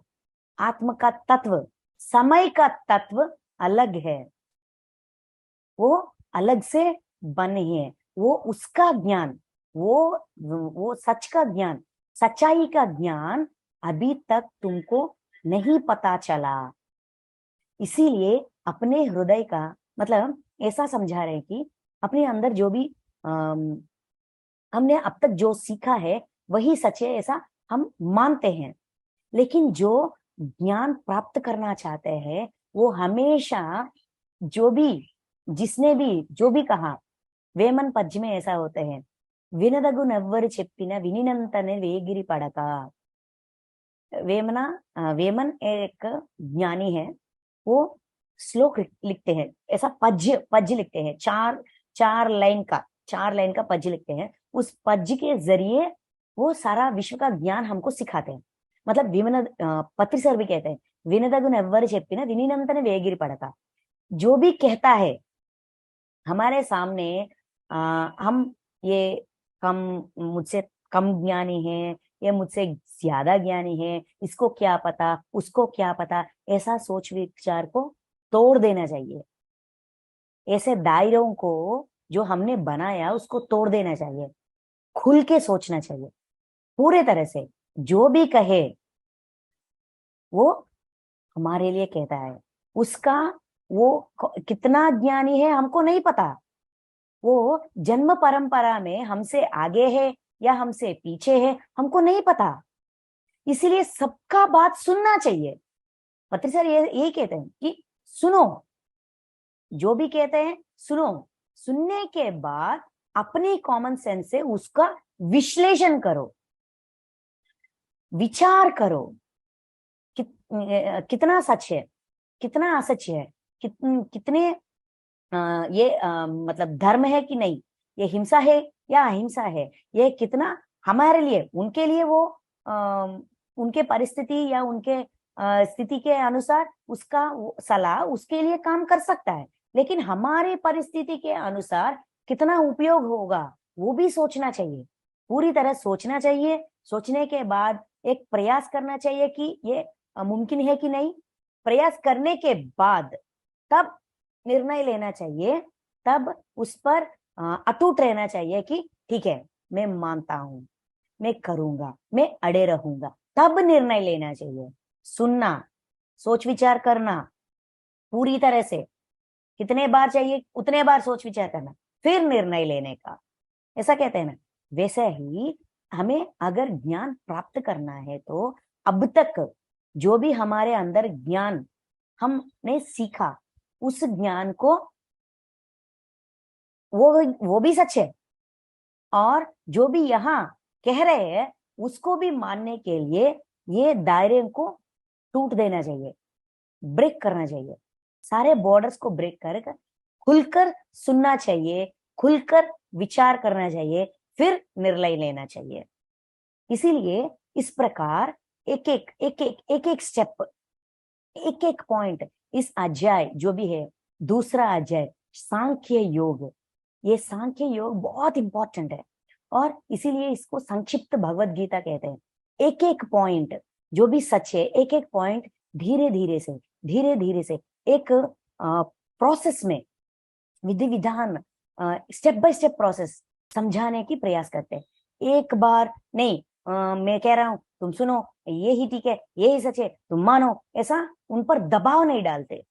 आत्म का तत्व, समय का तत्व अलग है। वो अलग से बने हैं, वो उसका ज्ञान, वो सच का ज्ञान, सच्चाई का ज्ञान अभी तक तुमको नहीं पता चला। इसीलिए अपने हृदय का, मतलब ऐसा समझा रहे हैं कि अपने अंदर जो भी हमने अब तक जो सीखा है वही सच है, ऐसा हम मानते हैं। लेकिन जो ज्ञान प्राप्त करना चाहते हैं वो हमेशा, जो भी, जिसने भी जो भी कहा, वेमन पद्य में ऐसा होते हैं, विनदगु नव्वरु चेप्पिन विनिनंतने वेगिरि पड़का। वेमन एक ज्ञानी है, वो श्लोक लिखते हैं, ऐसा पद्य पद्य लिखते हैं, चार चार लाइन का पद्य लिखते हैं। उस पद्य के जरिए वो सारा विश्व का ज्ञान हमको सिखाते हैं। मतलब पत्री सर भी कहते हैं, विनदगु नव्वरु चेप्पिन विनिनंतने वेगिरि पड़का। जो भी कहता है हमारे सामने, हम ये कम, मुझसे कम ज्ञानी है, ये मुझसे ज्यादा ज्ञानी है, इसको क्या पता, उसको क्या पता, ऐसा सोच विचार को तोड़ देना चाहिए। ऐसे दायरों को जो हमने बनाया उसको तोड़ देना चाहिए, खुल के सोचना चाहिए पूरे तरह से। जो भी कहे वो हमारे लिए कहता है, उसका वो कितना ज्ञानी है हमको नहीं पता, वो जन्म परंपरा में हमसे आगे है या हमसे पीछे है हमको नहीं पता। इसीलिए सबका बात सुनना चाहिए। पत्री सर ये यही कहते हैं कि सुनो, जो भी कहते हैं सुनो, सुनने के बाद अपनी कॉमन सेंस से उसका विश्लेषण करो, विचार करो, कितना सच है, कितना असच है, कितने ये मतलब धर्म है कि नहीं, ये हिंसा है या अहिंसा है, ये कितना हमारे लिए, उनके लिए वो उनके परिस्थिति या उनके स्थिति के अनुसार उसका सलाह उसके लिए काम कर सकता है, लेकिन हमारी परिस्थिति के अनुसार कितना उपयोग होगा वो भी सोचना चाहिए, पूरी तरह सोचना चाहिए। सोचने के बाद एक प्रयास करना चाहिए कि ये मुमकिन है कि नहीं, प्रयास करने के बाद तब निर्णय लेना चाहिए, तब उस पर अटूट रहना चाहिए कि ठीक है, मैं मानता हूं, मैं करूंगा, मैं अड़े रहूंगा, तब निर्णय लेना चाहिए। सुनना, सोच विचार करना पूरी तरह से, कितने बार चाहिए उतने बार सोच विचार करना, फिर निर्णय लेने का, ऐसा कहते हैं ना। वैसे ही हमें अगर ज्ञान प्राप्त करना है तो अब तक जो भी हमारे अंदर ज्ञान हमने सीखा, उस ज्ञान को, वो भी सच है, और जो भी यहाँ कह रहे हैं उसको भी मानने के लिए ये दायरे को टूट देना चाहिए, ब्रेक करना चाहिए, सारे बॉर्डर्स को ब्रेक कर खुलकर सुनना चाहिए, खुलकर विचार करना चाहिए, फिर निर्णय लेना चाहिए। इसीलिए इस प्रकार एक एक स्टेप, एक एक पॉइंट, इस अध्याय जो भी है, दूसरा अध्याय सांख्य योग, ये सांख्य योग बहुत इंपॉर्टेंट है, और इसीलिए इसको संक्षिप्त भगवत गीता कहते हैं। एक एक पॉइंट जो भी सच है, एक एक पॉइंट धीरे धीरे से एक प्रोसेस में, विधि विधान, स्टेप बाय स्टेप प्रोसेस समझाने की प्रयास करते हैं। एक बार नहीं, मैं कह रहा हूं तुम सुनो, ये ही ठीक है, ये ही सच है, तुम मानो, ऐसा उन पर दबाव नहीं डालते,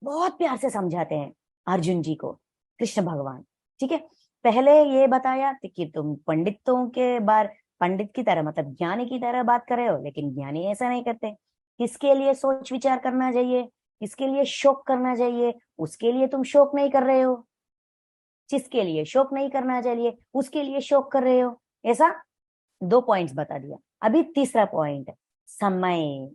बहुत प्यार से समझाते हैं अर्जुन जी को कृष्ण भगवान। ठीक है, पहले ये बताया कि तुम पंडितों के बार, पंडित की तरह मतलब ज्ञानी की तरह बात कर रहे हो, लेकिन ज्ञानी ऐसा नहीं करते। किसके लिए सोच विचार करना चाहिए, किसके लिए शोक करना चाहिए, उसके लिए तुम शोक नहीं कर रहे हो, जिसके लिए शोक नहीं करना चाहिए उसके लिए शोक कर रहे हो। ऐसा 2 पॉइंट्स बता दिया। अभी तीसरा पॉइंट, समय।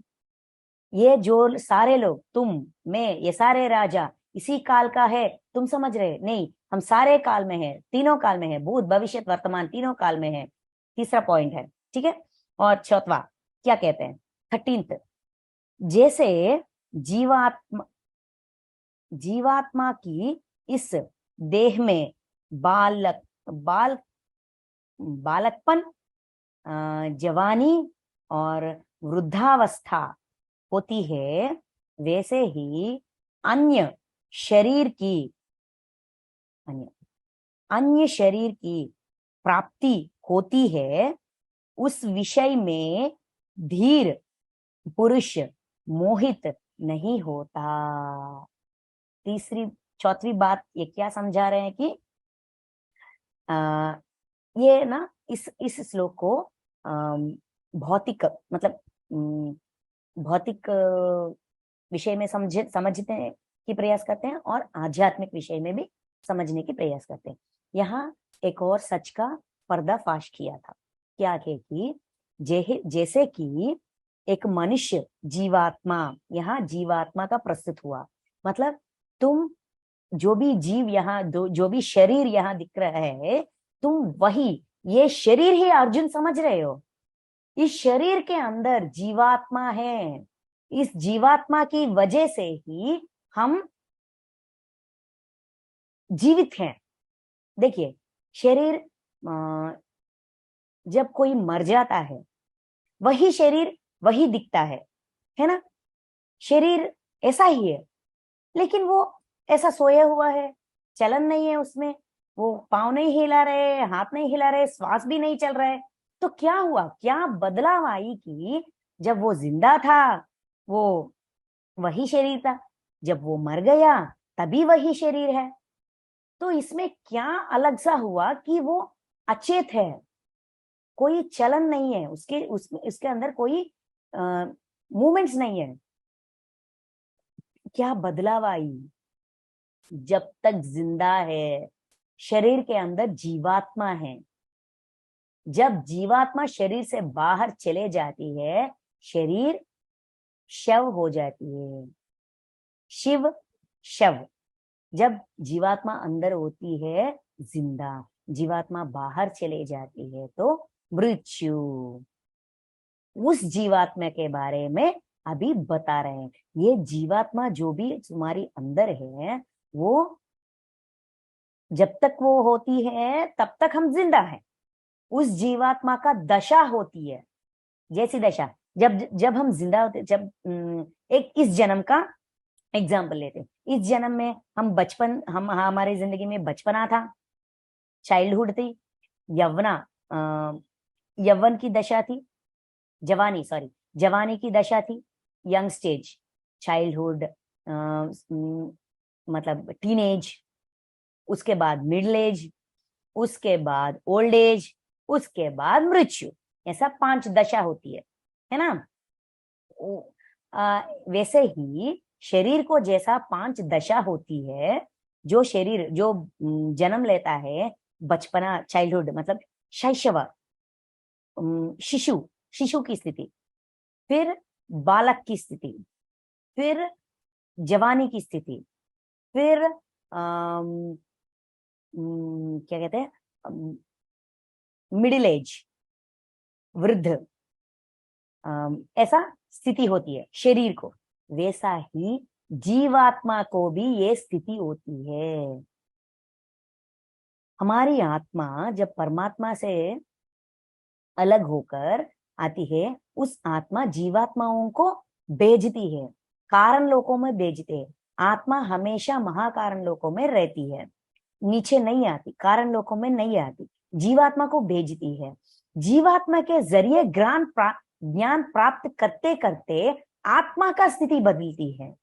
ये जो सारे लोग, तुम, मैं, ये सारे राजा इसी काल का है, तुम समझ रहे नहीं, हम सारे काल में है, तीनों काल में है, भूत भविष्य वर्तमान तीनों काल में है। तीसरा पॉइंट है, ठीक है। और चौथा क्या कहते हैं, 13th, जैसे जीवात्मा, जीवात्मा की इस देह में बालक बाल बालकपन, जवानी और वृद्धावस्था होती है, वैसे ही अन्य शरीर की, अन्य अन्य शरीर की प्राप्ति होती है, उस विषय में धीर पुरुष मोहित नहीं होता। तीसरी, चौथी बात ये क्या समझा रहे हैं कि आ, ये ना, इस श्लोक को भौतिक मतलब भौतिक विषय में समझने की प्रयास करते हैं, और आध्यात्मिक विषय में भी समझने की प्रयास करते हैं। यहाँ एक और सच का पर्दाफाश किया था, क्या है कि जैसे कि एक मनुष्य जीवात्मा, यहाँ जीवात्मा का प्रस्तुत हुआ, मतलब तुम जो भी जीव यहाँ, जो भी शरीर यहाँ दिख रहा है, तुम वही, ये शरीर ही अर्जुन समझ रहे हो, इस शरीर के अंदर जीवात्मा है, इस जीवात्मा की वजह से ही हम जीवित हैं। देखिए, शरीर जब कोई मर जाता है, वही शरीर वही दिखता है ना, शरीर ऐसा ही है, लेकिन वो ऐसा सोया हुआ है, चलन नहीं है उसमें, वो पाँव नहीं हिला रहे, हाथ नहीं हिला रहे, श्वास भी नहीं चल रहा है। तो क्या हुआ, क्या बदलाव आई कि जब वो जिंदा था वो वही शरीर था, जब वो मर गया तभी वही शरीर है। तो इसमें क्या अलग सा हुआ कि वो अचेत है, कोई चलन नहीं है उसके, उसके अंदर कोई मूवमेंट्स नहीं है। क्या बदलाव आई, जब तक जिंदा है, शरीर के अंदर जीवात्मा है, जब जीवात्मा शरीर से बाहर चले जाती है, शरीर शव हो जाती है, शिव शव। जब जीवात्मा अंदर होती है जिंदा, जीवात्मा बाहर चले जाती है तो मृत्यु। उस जीवात्मा के बारे में अभी बता रहे हैं। ये जीवात्मा जो भी तुम्हारी अंदर है, वो जब तक वो होती है तब तक हम जिंदा हैं। उस जीवात्मा का दशा होती है, जैसी दशा, जब जब हम जिंदा होते, जब एक इस जन्म का एग्जाम्पल लेते हैं, इस जन्म में हम बचपन, हम हमारी जिंदगी में बचपना था, चाइल्डहुड थी, यवना यौवन की दशा थी, जवानी, सॉरी, जवानी की दशा थी, यंग स्टेज, चाइल्डहुड, मतलब टीनेज, उसके बाद मिडिल एज, उसके बाद ओल्ड एज, उसके बाद मृत्यु। ऐसा 5 दशा होती है ना। वैसे ही शरीर को जैसा 5 दशा होती है, जो शरीर जो जन्म लेता है, बचपना, चाइल्डहुड मतलब शैशव, शिशु, शिशु की स्थिति, फिर बालक की स्थिति, फिर जवानी की स्थिति, फिर क्या कहते हैं, मिडिल एज, वृद्ध, ऐसा स्थिति होती है शरीर को। वैसा ही जीवात्मा को भी ये स्थिति होती है। हमारी आत्मा जब परमात्मा से अलग होकर आती है, उस आत्मा जीवात्माओं को भेजती है, कारण लोकों में भेजते है। आत्मा हमेशा महाकारण लोकों में रहती है, नीचे नहीं आती, कारण लोकों में नहीं आती, जीवात्मा को भेजती है। जीवात्मा के जरिए ज्ञान प्राप्त करते करते आत्मा का स्थिति बदलती है।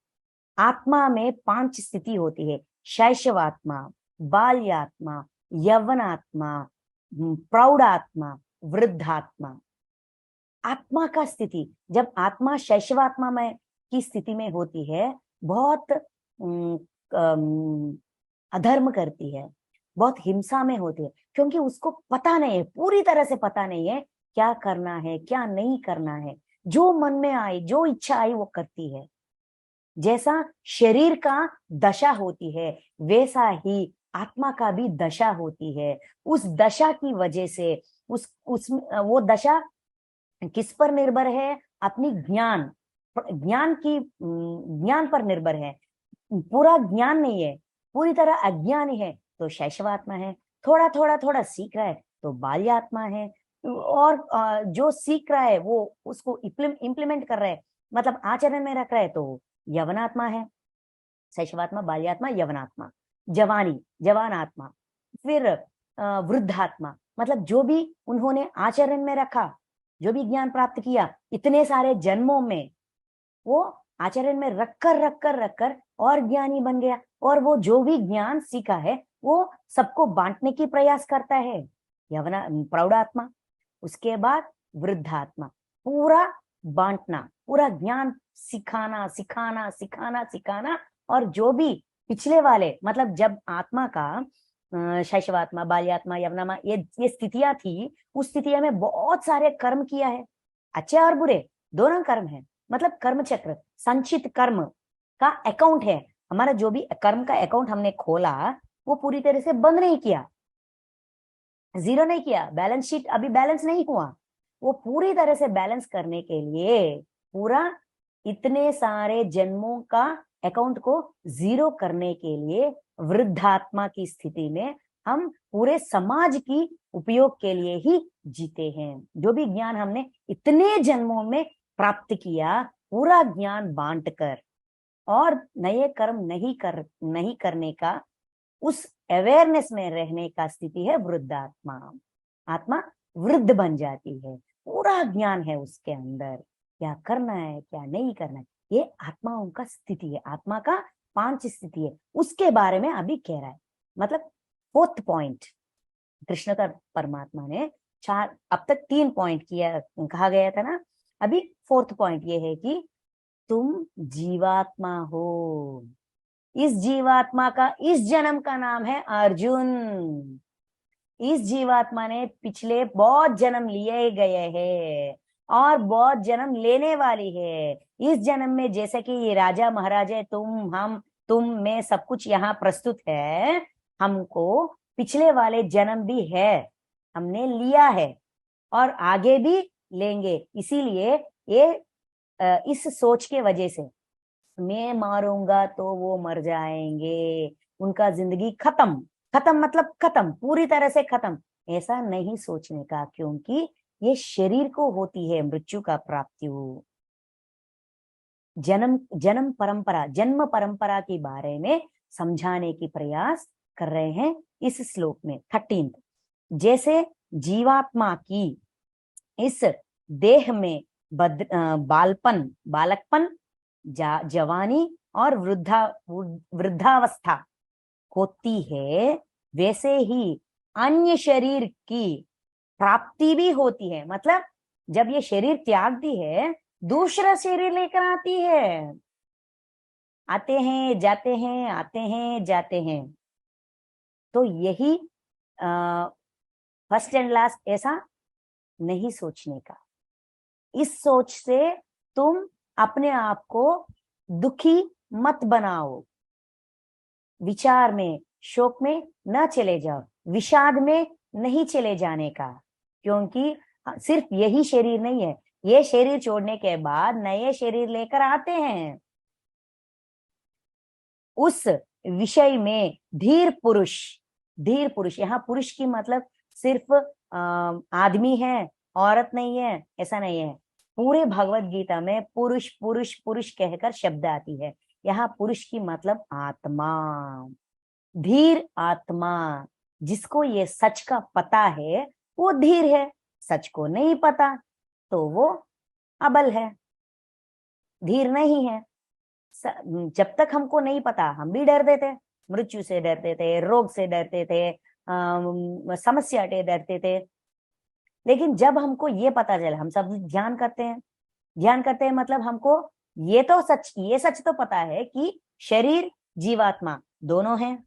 आत्मा में 5 स्थिति होती है, शैशवात्मा, बाल्यात्मा, यौवनात्मा, प्रौढ़ात्मा, वृद्धात्मा। आत्मा का स्थिति, जब आत्मा शैशवात्मा में की स्थिति में होती है, बहुत अधर्म करती है, बहुत हिंसा में होती है, क्योंकि उसको पता नहीं है, पूरी तरह से पता नहीं है क्या करना है क्या नहीं करना है। जो मन में आई, जो इच्छा आई वो करती है। जैसा शरीर का दशा होती है, वैसा ही आत्मा का भी दशा होती है। उस दशा की वजह से उस वो दशा किस पर निर्भर है? अपनी ज्ञान पर निर्भर है। पूरा ज्ञान नहीं है, पूरी तरह अज्ञानी है तो शैशवात्मा है, थोड़ा थोड़ा थोड़ा सीख रहा है तो बाल्यात्मा है, और जो सीख रहा है वो उसको इम्प्लीमेंट कर रहा है, मतलब आचरण में रख रहा है, तो यवनात्मा है। शैशवात्मा, बाल्यात्मा, यवनात्मा, जवानी, जवान आत्मा, फिर वृद्धात्मा, मतलब जो भी उन्होंने आचरण में रखा, जो भी ज्ञान प्राप्त किया इतने सारे जन्मों में, वो आचरण में रखकर और ज्ञानी बन गया, और वो जो भी ज्ञान सीखा है वो सबको बांटने की प्रयास करता है, यवना, प्रौढ़ात्मा। उसके बाद वृद्धात्मा, पूरा बांटना, पूरा ज्ञान सिखाना सिखाना सिखाना सिखाना। और जो भी पिछले वाले, मतलब जब आत्मा का शैशवात्मा, बाल्यात्मा, यवनामा, ये स्थितियां थी, उस स्थितियां में बहुत सारे कर्म किया है, अच्छे और बुरे दोनों कर्म है, मतलब कर्म चक्र, संचित कर्म का अकाउंट है हमारा। जो भी कर्म का अकाउंट हमने खोला वो पूरी तरह से बंद नहीं किया, जीरो नहीं किया, बैलेंस शीट अभी बैलेंस नहीं हुआ। वो पूरी तरह से बैलेंस करने के लिए पूरा इतने सारे जन्मों का अकाउंट को जीरो करने के लिए वृद्धात्मा की स्थिति में हम पूरे समाज की उपयोग के लिए ही जीते हैं। जो भी ज्ञान हमने इतने जन्मों में प्राप्त किया, पूरा ज्ञान बांटकर और नए कर्म नहीं करने का, उस अवेयरनेस में रहने का स्थिति है वृद्धात्मा। आत्मा वृद्ध बन जाती है, पूरा ज्ञान है उसके अंदर, क्या करना है क्या नहीं करना है। ये आत्माओं का स्थिति है, आत्मा का 5 स्थिति है, उसके बारे में अभी कह रहा है। मतलब 4th पॉइंट, कृष्ण का परमात्मा ने 4, अब तक 3 पॉइंट किया, कहा गया था ना, अभी 4th पॉइंट ये है कि तुम जीवात्मा हो। इस जीवात्मा का इस जन्म का नाम है अर्जुन। इस जीवात्मा ने पिछले बहुत जन्म लिए गए हैं और बहुत जन्म लेने वाली है। इस जन्म में जैसे कि ये राजा महाराजा, तुम में सब कुछ यहाँ प्रस्तुत है, हमको पिछले वाले जन्म भी है, हमने लिया है और आगे भी लेंगे। इसीलिए ये इस सोच के वजह से, मैं मारूंगा तो वो मर जाएंगे, उनका जिंदगी खत्म, खत्म मतलब खत्म, पूरी तरह से खत्म, ऐसा नहीं सोचने का। क्योंकि ये शरीर को होती है मृत्यु का प्राप्ति हो। जन्म परंपरा के बारे में समझाने की प्रयास कर रहे हैं इस श्लोक में 13। जैसे जीवात्मा की इस देह में बालकपन, जवानी और वृद्धावस्था होती है, वैसे ही अन्य शरीर की प्राप्ति भी होती है। मतलब जब ये शरीर त्यागती है, दूसरा शरीर लेकर आती है। आते हैं जाते हैं, आते हैं जाते हैं। तो यही फर्स्ट एंड लास्ट ऐसा नहीं सोचने का। इस सोच से तुम अपने आप को दुखी मत बनाओ। विचार में, शोक में न चले जाओ, विषाद में नहीं चले जाने का, क्योंकि सिर्फ यही शरीर नहीं है। ये शरीर छोड़ने के बाद नए शरीर लेकर आते हैं। उस विषय में धीर पुरुष, यहाँ पुरुष की मतलब सिर्फ आदमी है, औरत नहीं है, ऐसा नहीं है। पूरे भगवत गीता में पुरुष पुरुष पुरुष कहकर शब्द आती है। यहाँ पुरुष की मतलब आत्मा, धीर आत्मा। जिसको ये सच का पता है वो धीर है, सच को नहीं पता तो वो अबल है, धीर नहीं है। जब तक हमको नहीं पता हम भी डरते थे, मृत्यु से डरते थे, रोग से डरते थे, समस्या से डरते थे। लेकिन जब हमको ये पता चला, हम सब ध्यान करते हैं मतलब हमको ये सच तो पता है कि शरीर जीवात्मा दोनों हैं।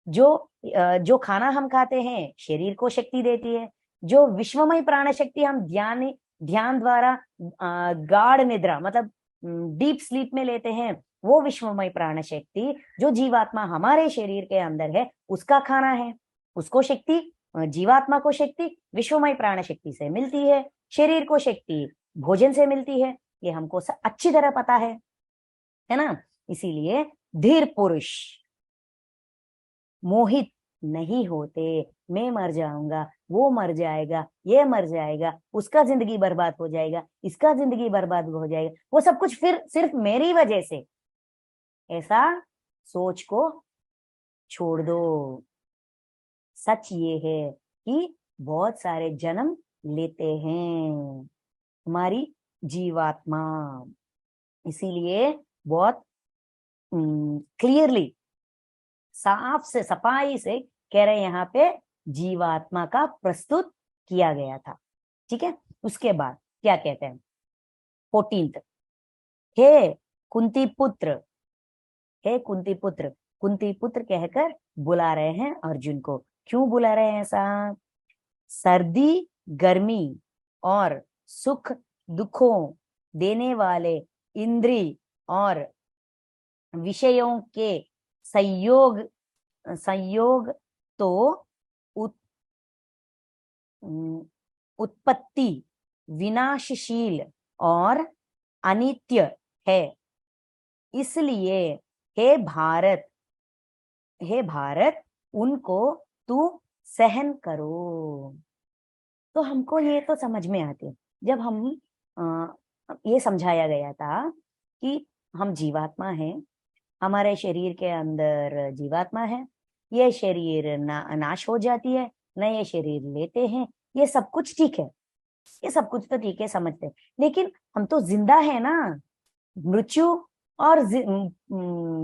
जो खाना हम खाते हैं शरीर को शक्ति देती है। जो विश्वमय प्राण शक्ति हम ध्यान द्वारा गाढ़ निद्रा मतलब डीप स्लीप में लेते हैं, वो विश्वमय प्राण शक्ति जो जीवात्मा हमारे शरीर के अंदर है उसका खाना है। उसको शक्ति, जीवात्मा को शक्ति विश्वमय प्राण शक्ति से मिलती है, शरीर को शक्ति भोजन से मिलती है। ये हमको अच्छी तरह पता है ना। इसीलिए धीर पुरुष मोहित नहीं होते। मैं मर जाऊंगा, वो मर जाएगा, ये मर जाएगा, उसका जिंदगी बर्बाद हो जाएगा, इसका जिंदगी बर्बाद हो जाएगा, वो सब कुछ फिर सिर्फ मेरी वजह से, ऐसा सोच को छोड़ दो। सच ये है कि बहुत सारे जन्म लेते हैं हमारी जीवात्मा। इसीलिए बहुत क्लियरली, साफ से सफाई से कह रहे यहाँ पे जीवात्मा का प्रस्तुत किया गया था। ठीक है, उसके बाद क्या कहते हैं 14। हे कुंती पुत्र, हे कुंती पुत्र, कुंती पुत्र कहकर बुला रहे हैं अर्जुन को। क्यों बुला रहे हैं ऐसा? सर्दी गर्मी और सुख दुखों देने वाले इंद्रिय और विषयों के संयोग तो उत्पत्ति विनाशशील और अनित्य है। इसलिए हे भारत उनको तू सहन करो। तो हमको ये तो समझ में आते हैं जब हम ये समझाया गया था कि हम जीवात्मा हैं, हमारे शरीर के अंदर जीवात्मा है, ये शरीर नाश हो जाती है, नए शरीर लेते हैं, ये सब कुछ ठीक है, ये सब कुछ तो ठीक है समझते हैं। लेकिन हम तो जिंदा है ना। मृत्यु और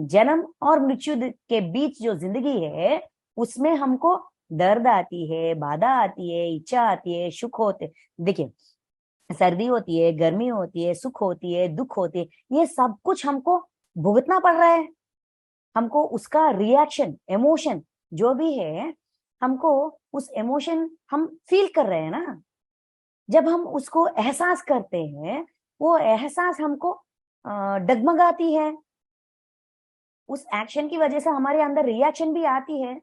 जन्म और मृत्यु के बीच जो जिंदगी है उसमें हमको दर्द आती है, बाधा आती है, इच्छा आती है, सुख होते। देखिए, सर्दी होती है, गर्मी होती है, सुख होती है, दुख होती है, ये सब कुछ हमको भुगतना पड़ रहा है। हमको उसका रिएक्शन, इमोशन जो भी है, हमको उस इमोशन हम फील कर रहे हैं ना। जब हम उसको एहसास करते हैं, वो एहसास हमको डगमगाती है। उस एक्शन की वजह से हमारे अंदर रिएक्शन भी आती है,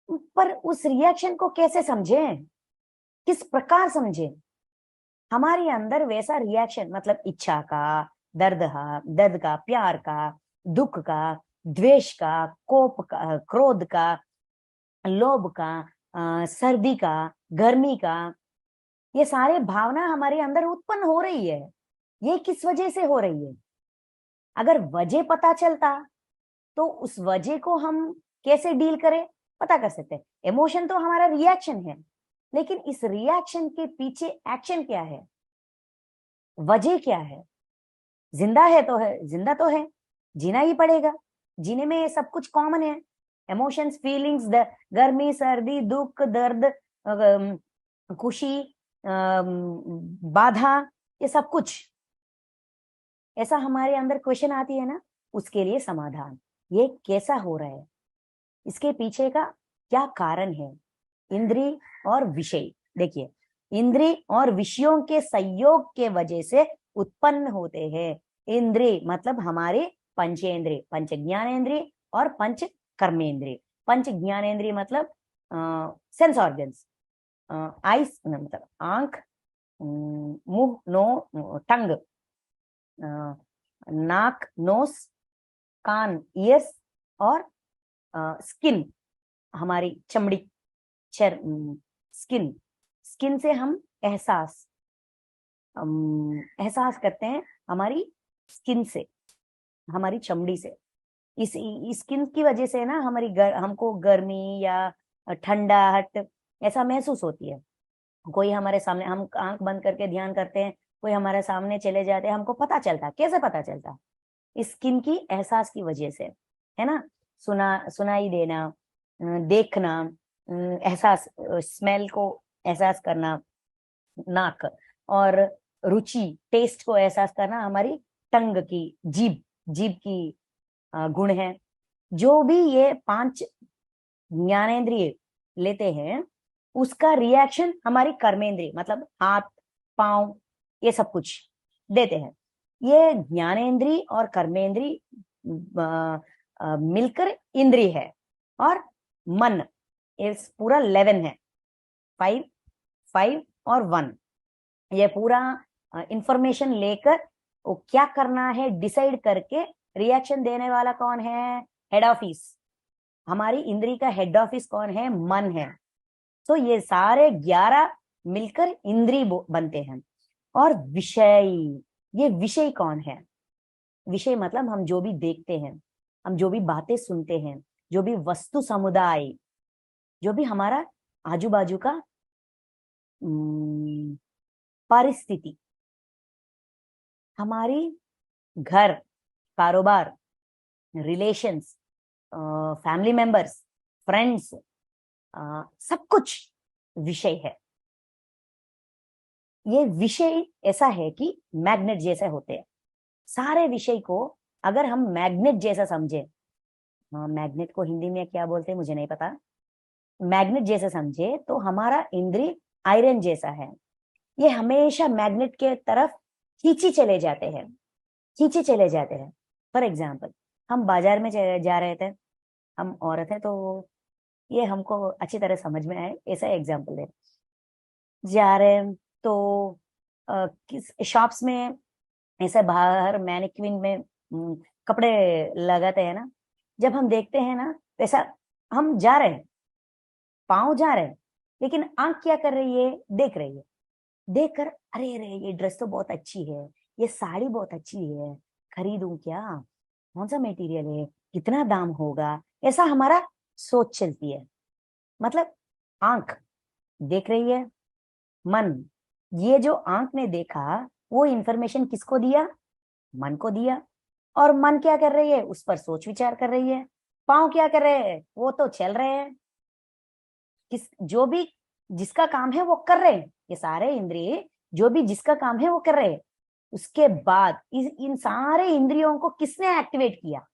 पर उस रिएक्शन को कैसे समझें, किस प्रकार समझें? हमारे अंदर वैसा रिएक्शन मतलब इच्छा का, दर्द का, प्यार का, दुख का, द्वेष का, कोप का, क्रोध का, लोभ का, सर्दी का, गर्मी का, ये सारे भावना हमारे अंदर उत्पन्न हो रही है, ये किस वजह से हो रही है? अगर वजह पता चलता तो उस वजह को हम कैसे डील करें पता कर सकते हैं। इमोशन तो हमारा रिएक्शन है, लेकिन इस रिएक्शन के पीछे एक्शन क्या है, वजह क्या है? जिंदा है तो है, जिंदा तो है, जीना ही पड़ेगा। जीने में ये सब कुछ कॉमन है, इमोशंस, फीलिंग्स, गर्मी, सर्दी, दुख, दर्द, खुशी, बाधा, ये सब कुछ। ऐसा हमारे अंदर क्वेश्चन आती है ना, उसके लिए समाधान, ये कैसा हो रहा है, इसके पीछे का क्या कारण है? इंद्रिय और विषय, देखिए, इंद्रिय और विषयों के संयोग के वजह से उत्पन्न होते हैं। इंद्रिय मतलब हमारे पंचेंद्रिय, पंच ज्ञानेंद्रिय और पंच कर्मेंद्रिय। पंच ज्ञानेंद्रिय मतलब सेंस ऑर्गन्स, आइस मतलब आंख, मुंह, नो टंग, नाक, नोस, कान, ईयर्स, और स्किन, हमारी चमड़ी, स्किन। स्किन से हम एहसास एहसास करते हैं, हमारी स्किन से, हमारी चमड़ी से। इस स्किन की वजह से ना हमारी हमको गर्मी या ठंडाहट ऐसा महसूस होती है। कोई हमारे सामने, हम आंख बंद करके ध्यान करते हैं, कोई हमारे सामने चले जाते हैं, हमको पता चलता, कैसे पता चलता? स्किन की एहसास की वजह से, है ना। सुनाई देना, देखना, एहसास, स्मेल को एहसास करना, नाक, और रुचि, टेस्ट को एहसास करना हमारी टंग की, जीभ, जीभ की गुण है। जो भी ये पांच ज्ञानेंद्रिय लेते हैं, उसका रिएक्शन हमारी कर्मेंद्रिय मतलब हाथ, पांव, ये सब कुछ देते हैं। ये ज्ञानेंद्रिय और कर्मेंद्रिय मिलकर इंद्रिय है। और मन, इस पूरा 11 है, 5 और 1, ये पूरा इंफॉर्मेशन लेकर वो क्या करना है डिसाइड करके रिएक्शन देने वाला कौन है? Head office. हमारी इंद्री का हेड ऑफिस कौन है? मन है। तो ये सारे 11 मिलकर इंद्री बनते हैं। और विषय, ये विषय कौन है? विषय मतलब हम जो भी देखते हैं, हम जो भी बातें सुनते हैं, जो भी वस्तु समुदाय, जो भी हमारा आजू बाजू का परिस्थिति, हमारी घर, कारोबार, रिलेशंस, फैमिली मेंबर्स, फ्रेंड्स, सब कुछ विषय है। ये विषय ऐसा है कि मैग्नेट जैसे होते हैं। सारे विषय को अगर हम मैग्नेट जैसा समझे, मैग्नेट को हिंदी में क्या बोलते हैं मुझे नहीं पता, मैग्नेट जैसे समझे तो हमारा इंद्रिय आयरन जैसा है। ये हमेशा मैग्नेट के तरफ खींची चले जाते हैं, खींचे चले जाते हैं। फॉर एग्जाम्पल, हम बाजार में जा रहे थे, हम औरत है तो ये हमको अच्छी तरह समझ में आए, ऐसा एग्जाम्पल है। जा रहे हैं तो किस शॉप्स में ऐसे बाहर मैनिक्विन में कपड़े लगाते हैं ना, जब हम देखते हैं ना, वैसा हम जा रहे हैं, पाँव जा रहे हैं, लेकिन आंख क्या कर रही है? देख रही है। देखकर अरे अरे ये ड्रेस तो बहुत अच्छी है, ये साड़ी बहुत अच्छी है, खरीदूं क्या, कौन सा मटेरियल है, कितना दाम होगा, ऐसा हमारा सोच चलती है। मतलब आंख देख रही है, मन, ये जो आंख ने देखा वो इंफॉर्मेशन किसको दिया? मन को दिया। और मन क्या कर रही है? उस पर सोच विचार कर रही है। पांव क्या कर रहे हैं? वो तो चल रहे हैं, किस जो भी जिसका काम है वो कर रहे हैं। ये सारे इंद्रिय जो भी जिसका काम है वो कर रहे हैं। उसके बाद इन सारे इंद्रियों को किसने एक्टिवेट किया?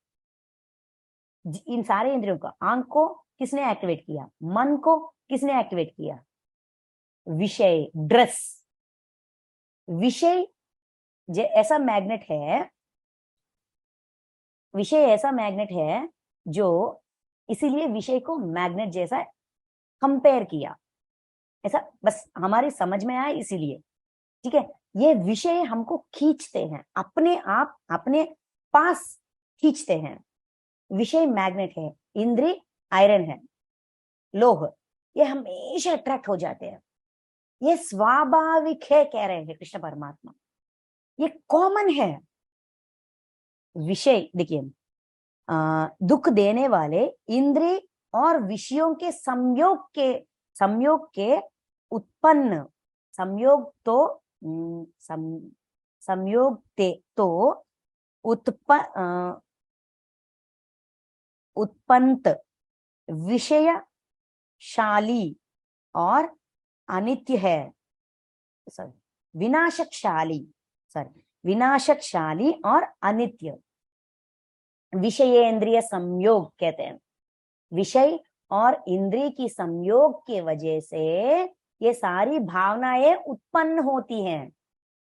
इन सारे इंद्रियों को, आंख को किसने एक्टिवेट किया? मन को किसने एक्टिवेट किया? विषय, ड्रेस, विषय ऐसा मैग्नेट है, विषय ऐसा मैग्नेट है जो, इसीलिए विषय को मैग्नेट जैसा कंपेयर किया। ऐसा बस हमारी समझ में आया इसीलिए, ठीक है। ये विषय हमको खींचते हैं, अपने आप अपने पास खींचते हैं। विषय मैग्नेट है, इंद्रिय आयरन है, लोह, ये हमेशा अट्रैक्ट हो जाते हैं। ये स्वाभाविक है कह रहे हैं कृष्ण परमात्मा, ये कॉमन है। विषय देखिए, दुख देने वाले इंद्रिय और विषयों के संयोग के उत्पन्न, संयोग तो संयोग ते तो उत्पन्न विषयशाली और अनित्य है, सॉरी विनाशकशाली और अनित्य। विषयेंद्रिय संयोग कहते हैं, विषय और इंद्रिय की संयोग के वजह से ये सारी भावनाएं उत्पन्न होती हैं।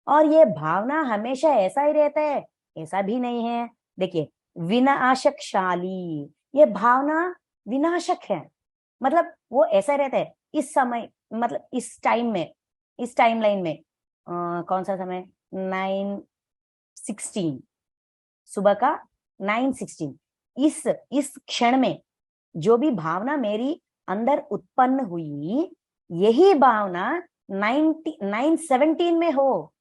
और ये भावना हमेशा ऐसा ही रहता है, ऐसा भी नहीं है। देखिए, विनाशकशाली, ये भावना विनाशक है, मतलब वो ऐसा रहता है इस समय, मतलब इस टाइम में, इस टाइमलाइन में, कौन सा समय, 9:16 सुबह का 9:16, इस क्षण में जो भी भावना मेरी अंदर उत्पन्न हुई, यही भावना 9:17 में हो,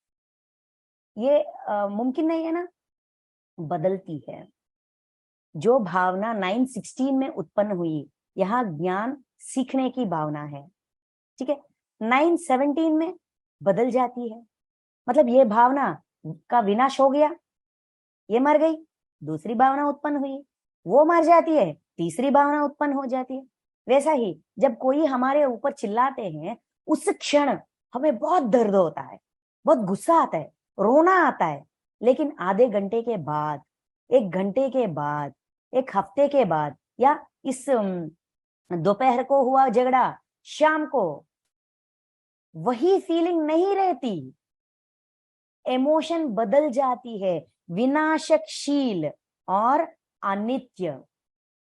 ये मुमकिन नहीं है ना, बदलती है। जो भावना 9:16 में उत्पन्न हुई, यहाँ ज्ञान सीखने की भावना है, ठीक है, 9:17 में बदल जाती है, मतलब ये भावना का विनाश हो गया, ये मर गई, दूसरी भावना उत्पन्न हुई, वो मर जाती है, तीसरी भावना उत्पन्न हो जाती है। वैसा ही जब कोई हमारे ऊपर चिल्लाते हैं, उस क्षण हमें बहुत दर्द होता है, बहुत गुस्सा आता है, रोना आता है, लेकिन आधे घंटे के बाद, 1 घंटे के बाद, 1 हफ्ते के बाद, या इस दोपहर को हुआ झगड़ा, शाम को वही फीलिंग नहीं रहती, इमोशन बदल जाती है, विनाशकशील और अनित्य।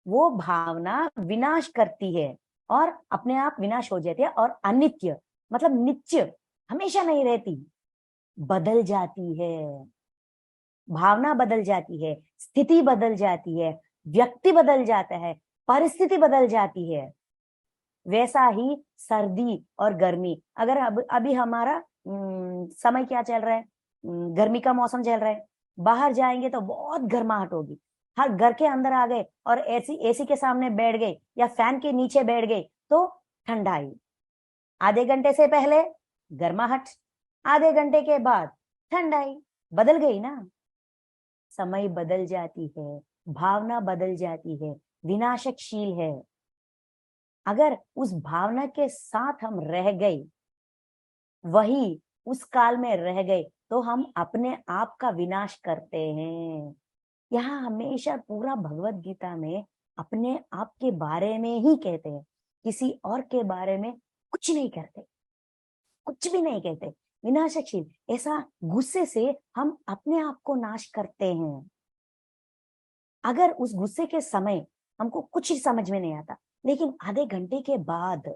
वो भावना विनाश करती है और अपने आप विनाश हो जाती है, और अनित्य मतलब नित्य, हमेशा नहीं रहती, बदल जाती है, भावना बदल जाती है, स्थिति बदल जाती है, व्यक्ति बदल जाता है, परिस्थिति बदल जाती है। वैसा ही सर्दी और गर्मी, अगर अभी हमारा समय क्या चल रहा है, गर्मी का मौसम चल रहा है, बाहर जाएंगे तो बहुत गर्माहट होगी, हर घर के अंदर आ गए और एसी के सामने बैठ गए या फैन के नीचे बैठ गए तो ठंडाई, आधे घंटे से पहले गर्माहट, आधे घंटे के बाद ठंडाई, बदल गई ना। समय बदल जाती है, भावना बदल जाती है, विनाशकशील है। अगर उस भावना के साथ हम रह गए, वही उस काल में रह गए, तो हम अपने आप का विनाश करते हैं। यहाँ हमेशा पूरा भगवत गीता में अपने आप के बारे में ही कहते हैं, किसी और के बारे में कुछ नहीं करते, कुछ भी नहीं कहते। विनाशशील, ऐसा गुस्से से हम अपने आप को नाश करते हैं। अगर उस गुस्से के समय हमको कुछ ही समझ में नहीं आता, लेकिन आधे घंटे के बाद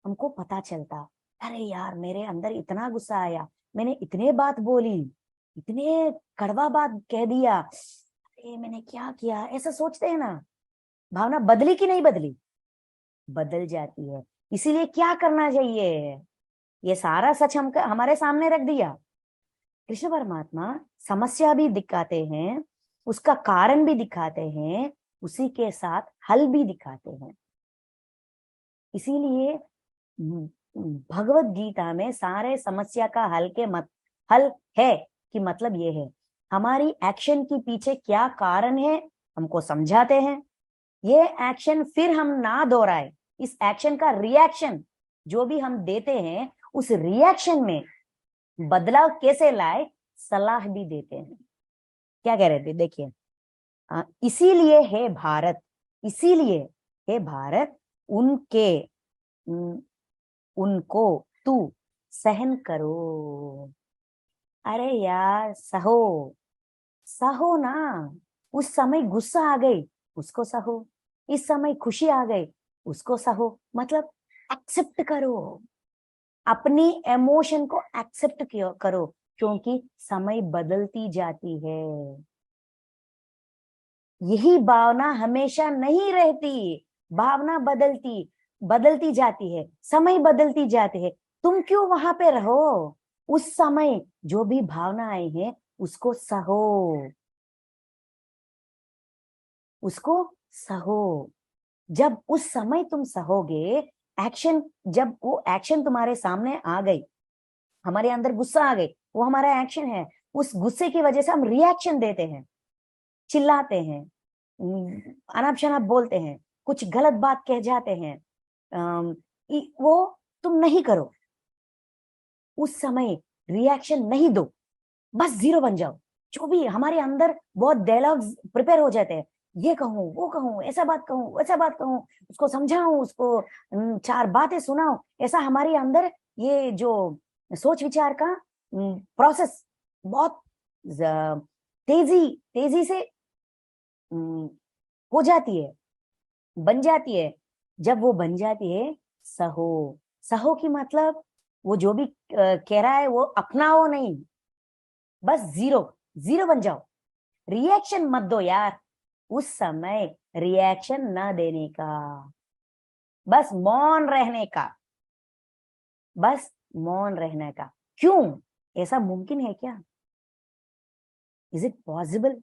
हमको पता चलता, अरे यार मेरे अंदर इतना गुस्सा आया, मैंने इतने बात बोली, इतने कड़वा बात कह दिया, अरे मैंने क्या किया, ऐसा सोचते हैं ना। भावना बदली कि नहीं बदली? बदल जाती है। इसीलिए क्या करना चाहिए, ये सारा सच हम हमारे सामने रख दिया। कृष्ण परमात्मा समस्या भी दिखाते हैं, उसका कारण भी दिखाते हैं, उसी के साथ हल भी दिखाते हैं। इसीलिए भगवत गीता में सारे समस्या का हल है कि मतलब ये है, हमारी एक्शन के पीछे क्या कारण है हमको समझाते हैं। ये एक्शन फिर हम ना दोहराए, इस एक्शन का रिएक्शन जो भी हम देते हैं, उस रिएक्शन में बदलाव कैसे लाए, सलाह भी देते हैं। क्या कह रहे थे, देखिए, इसीलिए है भारत, इसीलिए है भारत, उनको तू सहन करो। अरे यार सहो, सहो ना। उस समय गुस्सा आ गई, उसको सहो, इस समय खुशी आ गई, उसको सहो, मतलब एक्सेप्ट करो, अपनी इमोशन को एक्सेप्ट करो, क्योंकि समय बदलती जाती है। यही भावना हमेशा नहीं रहती, भावना बदलती जाती है, समय बदलती जाती है, तुम क्यों वहां पे रहो, उस समय जो भी भावनाएं हैं उसको सहो, उसको सहो। जब उस समय तुम सहोगे, एक्शन, जब वो एक्शन तुम्हारे सामने आ गई, हमारे अंदर गुस्सा आ गई, वो हमारा एक्शन है, उस गुस्से की वजह से हम रिएक्शन देते हैं, चिल्लाते हैं, अनाप शनाप बोलते हैं, कुछ गलत बात कह जाते हैं, वो तुम नहीं करो। उस समय रिएक्शन नहीं दो, बस जीरो बन जाओ। जो भी हमारे अंदर बहुत डायलॉग्स प्रिपेयर हो जाते हैं, ये कहूं, वो कहूं, ऐसा बात कहूं, वैसा बात कहूं, उसको समझाऊं, उसको चार बातें सुनाऊं, ऐसा हमारे अंदर ये जो सोच विचार का प्रोसेस बहुत तेजी तेजी से अम, हो जाती है, बन जाती है। जब वो बन जाती है, सहो। सहो की मतलब वो जो भी कह रहा है वो अपनाओ नहीं, बस जीरो, जीरो बन जाओ। रिएक्शन मत दो यार, उस समय रिएक्शन ना देने का, बस मौन रहने का, बस मौन रहने का। क्यों? ऐसा मुमकिन है क्या? Is it possible?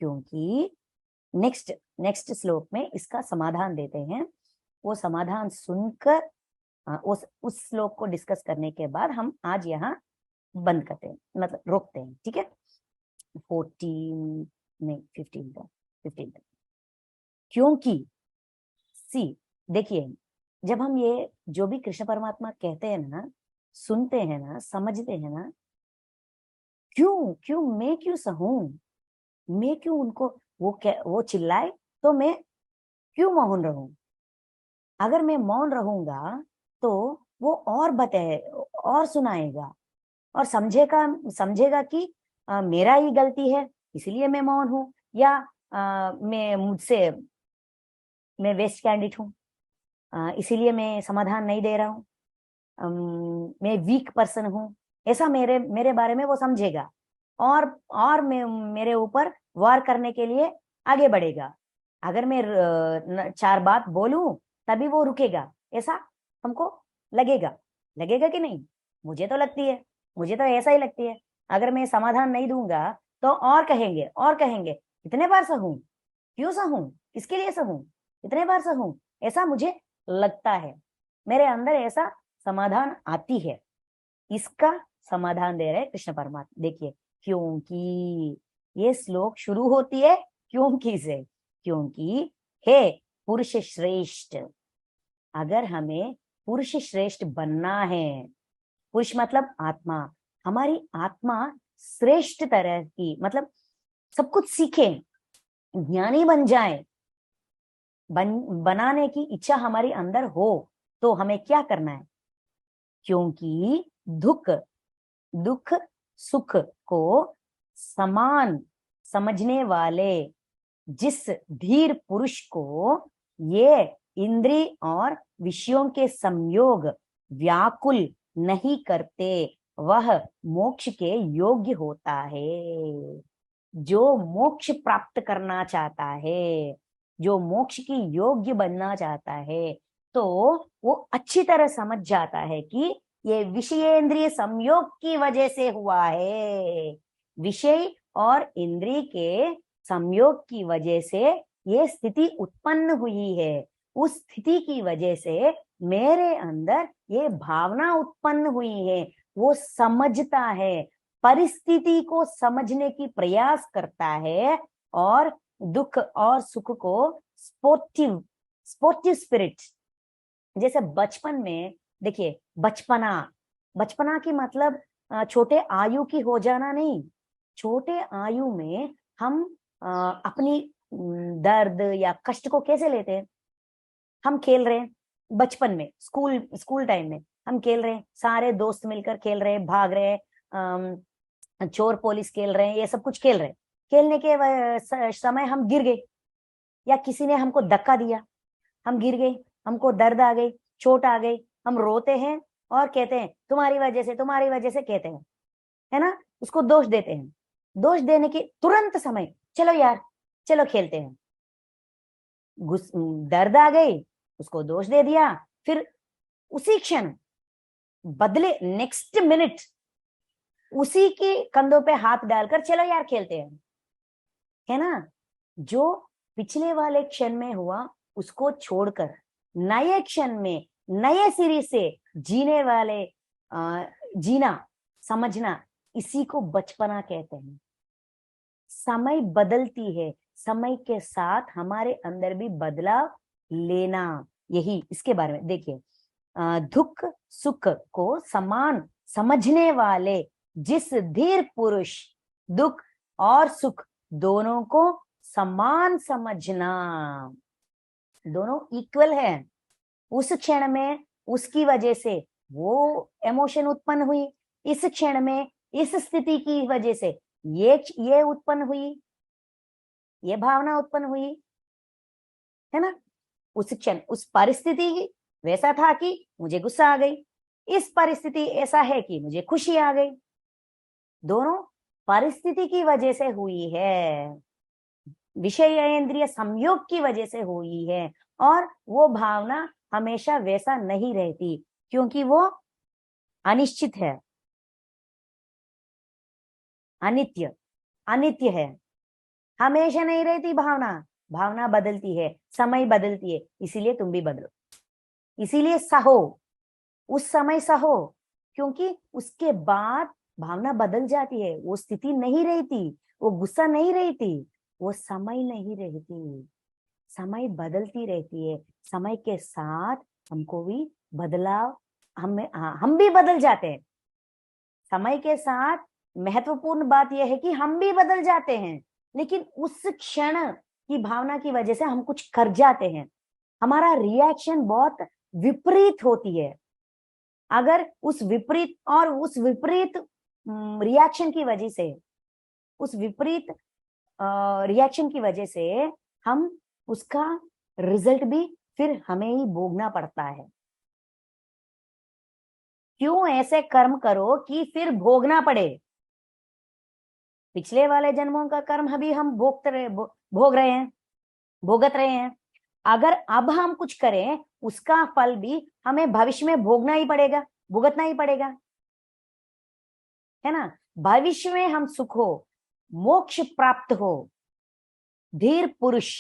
क्योंकि नेक्स्ट नेक्स्ट श्लोक में इसका समाधान देते हैं। वो समाधान सुनकर उस श्लोक को डिस्कस करने के बाद हम आज यहाँ बंद करते हैं, मतलब रोकते हैं, ठीक है। 14 नहीं 15 का, 15 तक। क्योंकि सी, देखिए, जब हम ये जो भी कृष्ण परमात्मा कहते हैं ना, सुनते हैं ना, समझते हैं ना, क्यों क्यों मैं क्यों सहूं, मैं क्यों उनको, वो चिल्लाए तो मैं क्यों मौन रहूं? अगर मैं मौन रहूंगा तो वो और बताए, और सुनाएगा, और समझेगा कि मेरा ही गलती है, इसलिए मैं मौन हूं, या मैं वेस्ट कैंडिडेट हूँ, इसीलिए मैं समाधान नहीं दे रहा हूँ, मैं वीक पर्सन हूँ, ऐसा मेरे मेरे बारे में वो समझेगा, और मैं मेरे ऊपर वार करने के लिए आगे बढ़ेगा। अगर मैं चार बात बोलूं तभी वो रुकेगा, ऐसा हमको लगेगा। लगेगा कि नहीं? मुझे तो लगती है, मुझे तो ऐसा ही लगती है। अगर मैं समाधान नहीं दूंगा तो और कहेंगे, और कहेंगे, इतने बार सहूं, क्यों सहूं, किसके लिए सहूं, इतने बार सहूं, ऐसा मुझे लगता है। मेरे अंदर ऐसा समाधान आती है। इसका समाधान दे रहे कृष्ण परमात्मा। देखिए, क्योंकि ये श्लोक शुरू होती है क्योंकि से। क्योंकि हे पुरुष श्रेष्ठ, अगर हमें पुरुष श्रेष्ठ बनना है, पुरुष मतलब आत्मा, हमारी आत्मा श्रेष्ठ तरह की, मतलब सब कुछ सीखे, ज्ञानी बन जाए, बनाने की इच्छा हमारी अंदर हो, तो हमें क्या करना है? क्योंकि दुख दुख सुख को समान समझने वाले जिस धीर पुरुष को ये इंद्रिय और विषयों के संयोग व्याकुल नहीं करते, वह मोक्ष के योग्य होता है। जो मोक्ष प्राप्त करना चाहता है, जो मोक्ष की योग्य बनना चाहता है, तो वो अच्छी तरह समझ जाता है कि ये विषयेंद्रिय संयोग की वजह से हुआ है, विषय और इंद्रिय के संयोग की वजह से ये स्थिति उत्पन्न हुई है। उस स्थिति की वजह से मेरे अंदर ये भावना उत्पन्न हुई है। वो समझता है, परिस्थिति को समझने की प्रयास करता है, और दुख और सुख को स्पोर्टिव स्पोर्टिव स्पिरिट, जैसे बचपन में, देखिए, बचपना, बचपना की मतलब छोटे आयु की हो जाना नहीं। छोटे आयु में हम अपनी दर्द या कष्ट को कैसे लेते हैं? हम खेल रहे हैं बचपन में, स्कूल स्कूल टाइम में हम खेल रहे हैं, सारे दोस्त मिलकर खेल रहे हैं, भाग रहे हैं, चोर पुलिस खेल रहे हैं, ये सब कुछ खेल रहे हैं। खेलने के समय हम गिर गए, या किसी ने हमको धक्का दिया, हम गिर गए, हमको दर्द आ गई, चोट आ गई, हम रोते हैं और कहते हैं तुम्हारी वजह से, तुम्हारी वजह से, कहते हैं, है ना, उसको दोष देते हैं। दोष देने के तुरंत समय चलो यार, चलो खेलते हैं। दर्द आ गई, उसको दोष दे दिया, फिर उसी क्षण बदले नेक्स्ट मिनट उसी के कंधों पे हाथ डालकर चलो यार खेलते हैं, है ना। जो पिछले वाले क्षण में हुआ उसको छोड़कर नए क्षण में नए सिरे से जीने वाले जीना, समझना, इसी को बचपना कहते हैं। समय बदलती है, समय के साथ हमारे अंदर भी बदलाव लेना, यही इसके बारे में देखिए। दुख सुख को समान समझने वाले जिस धीर पुरुष, दुख और सुख दोनों को समान समझना, दोनों इक्वल है। उस क्षण में उसकी वजह से वो इमोशन उत्पन्न हुई, इस क्षण में इस स्थिति की वजह से ये उत्पन्न हुई, ये भावना उत्पन्न हुई, है ना। उस क्षण उस परिस्थिति वैसा था कि मुझे गुस्सा आ गई, इस परिस्थिति ऐसा है कि मुझे खुशी आ गई, दोनों परिस्थिति की वजह से हुई है, विषय इंद्रिय संयोग की वजह से हुई है। और वो भावना हमेशा वैसा नहीं रहती, क्योंकि वो अनिश्चित है, अनित्य, अनित्य है, हमेशा नहीं रहती भावना, भावना बदलती है, समय बदलती है। इसीलिए तुम भी बदलो, इसीलिए सहो, उस समय सहो, क्योंकि उसके बाद भावना बदल जाती है, वो स्थिति नहीं रहती, वो गुस्सा नहीं रहती, वो समय नहीं रहती, समय बदलती रहती है। समय के साथ हमको भी बदलाव, हम भी बदल जाते हैं। समय के साथ महत्वपूर्ण बात यह है कि हम भी बदल जाते हैं, लेकिन उस क्षण की भावना की वजह से हम कुछ कर जाते हैं, हमारा रिएक्शन बहुत विपरीत होती है। अगर उस विपरीत रिएक्शन की वजह से, उस विपरीत रिएक्शन की वजह से हम उसका रिजल्ट भी फिर हमें ही भोगना पड़ता है। क्यों ऐसे कर्म करो कि फिर भोगना पड़े? पिछले वाले जन्मों का कर्म अभी हम भोगते रहे, भोग रहे हैं, भोगत रहे हैं। अगर अब हम कुछ करें उसका फल भी हमें भविष्य में भोगना ही पड़ेगा, भुगतना ही पड़ेगा, है ना। भविष्य में हम सुख हो, मोक्ष प्राप्त हो, धीर पुरुष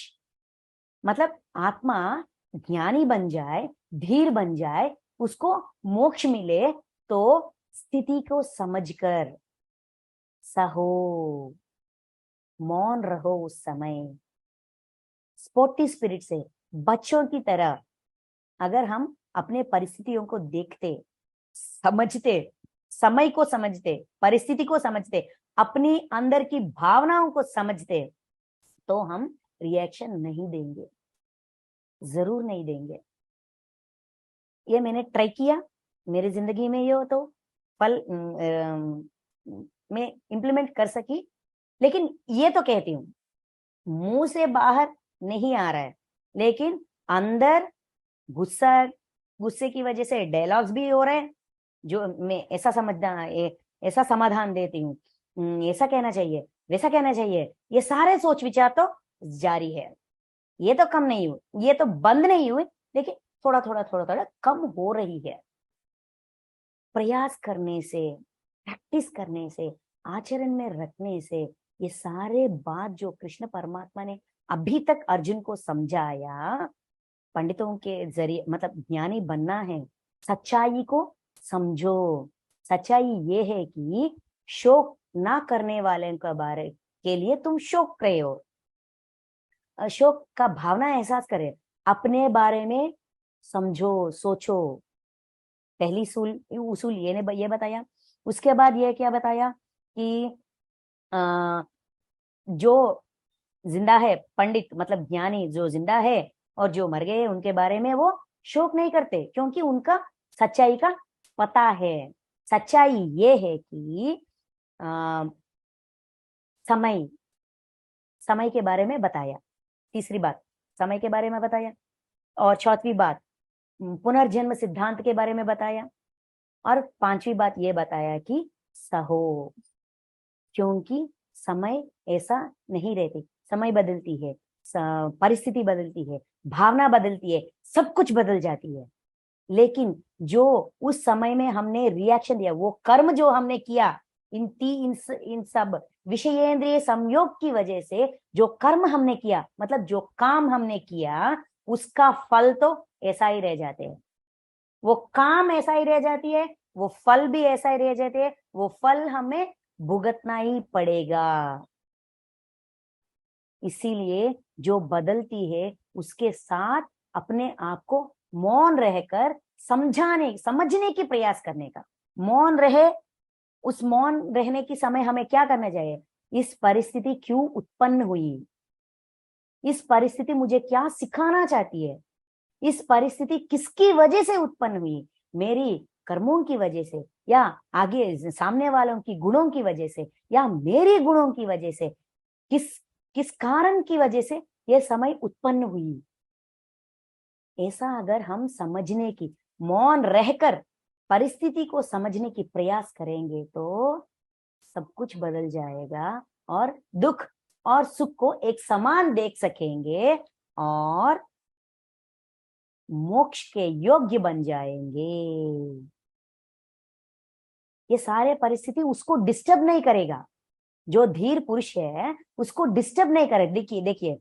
मतलब आत्मा ज्ञानी बन जाए, धीर बन जाए, उसको मोक्ष मिले, तो स्थिति को समझकर सहो, मौन रहो उस समय, स्पोर्टी स्पिरिट से, बच्चों की तरह। अगर हम अपने परिस्थितियों को देखते, समझते, समय को समझते, परिस्थिति को समझते, अपनी अंदर की भावनाओं को समझते, तो हम रिएक्शन नहीं देंगे, जरूर नहीं देंगे। ये मैंने ट्राई किया, मेरी जिंदगी में ये हो तो फल मैं इंप्लीमेंट कर सकी। लेकिन ये तो कहती हूँ, मुंह से बाहर नहीं आ रहा है, लेकिन अंदर गुस्से की वजह से डायलॉग्स भी हो रहे हैं, जो मैं ऐसा समझना, ऐसा समाधान देती हूँ, ऐसा कहना चाहिए, वैसा कहना चाहिए, ये सारे सोच विचार तो जारी है। ये तो कम नहीं हुई, ये तो बंद नहीं हुई, लेकिन थोड़ा थोड़ा थोड़ा थोड़ा कम हो रही है। प्रयास करने से, प्रैक्टिस करने से, आचरण में रखने से, ये सारे बात जो कृष्ण परमात्मा ने अभी तक अर्जुन को समझाया, पंडितों के जरिए, मतलब ज्ञानी बनना है, सच्चाई को समझो। सच्चाई ये है कि शोक ना करने वाले के बारे के लिए तुम शोक करे हो, शोक का भावना एहसास करे, अपने बारे में समझो, सोचो। पहली उसूल ये बताया। उसके बाद ये क्या बताया कि जो जिंदा है, पंडित मतलब ज्ञानी जो जिंदा है और जो मर गए उनके बारे में वो शोक नहीं करते, क्योंकि उनका सच्चाई का पता है। सच्चाई ये है कि समय, समय के बारे में बताया, तीसरी बात समय के बारे में बताया, और चौथी बात पुनर्जन्म सिद्धांत के बारे में बताया, और पांचवी बात ये बताया कि सहो, क्योंकि समय ऐसा नहीं रहती, समय बदलती है, परिस्थिति बदलती है, भावना बदलती है, सब कुछ बदल जाती है। लेकिन जो उस समय में हमने रिएक्शन दिया, वो कर्म जो हमने किया, इन सब विषयेंद्रिय संयोग की वजह से जो कर्म हमने किया, मतलब जो काम हमने किया, उसका फल तो ऐसा ही रह जाते हैं। वो काम ऐसा ही रह जाती है, वो फल भी ऐसा ही रह जाते हैं, वो फल हमें भुगतना ही पड़ेगा। इसीलिए जो बदलती है उसके साथ अपने आप को मौन रहकर समझने की प्रयास करने का। मौन रहे, उस मौन रहने की समय हमें क्या करना चाहिए? इस परिस्थिति क्यों उत्पन्न हुई, इस परिस्थिति मुझे क्या सिखाना चाहती है, इस परिस्थिति किसकी वजह से उत्पन्न हुई, मेरी कर्मों की वजह से, या आगे सामने वालों की गुणों की वजह से, या मेरी गुणों की वजह से, किस किस कारण की वजह से यह समय उत्पन्न हुई। ऐसा अगर हम समझने की, मौन रहकर परिस्थिति को समझने की प्रयास करेंगे तो सब कुछ बदल जाएगा, और दुख और सुख को एक समान देख सकेंगे, और मोक्ष के योग्य बन जाएंगे। ये सारे परिस्थिति उसको डिस्टर्ब नहीं करेगा। जो धीर पुरुष है उसको डिस्टर्ब नहीं करे। देखिए देखिए,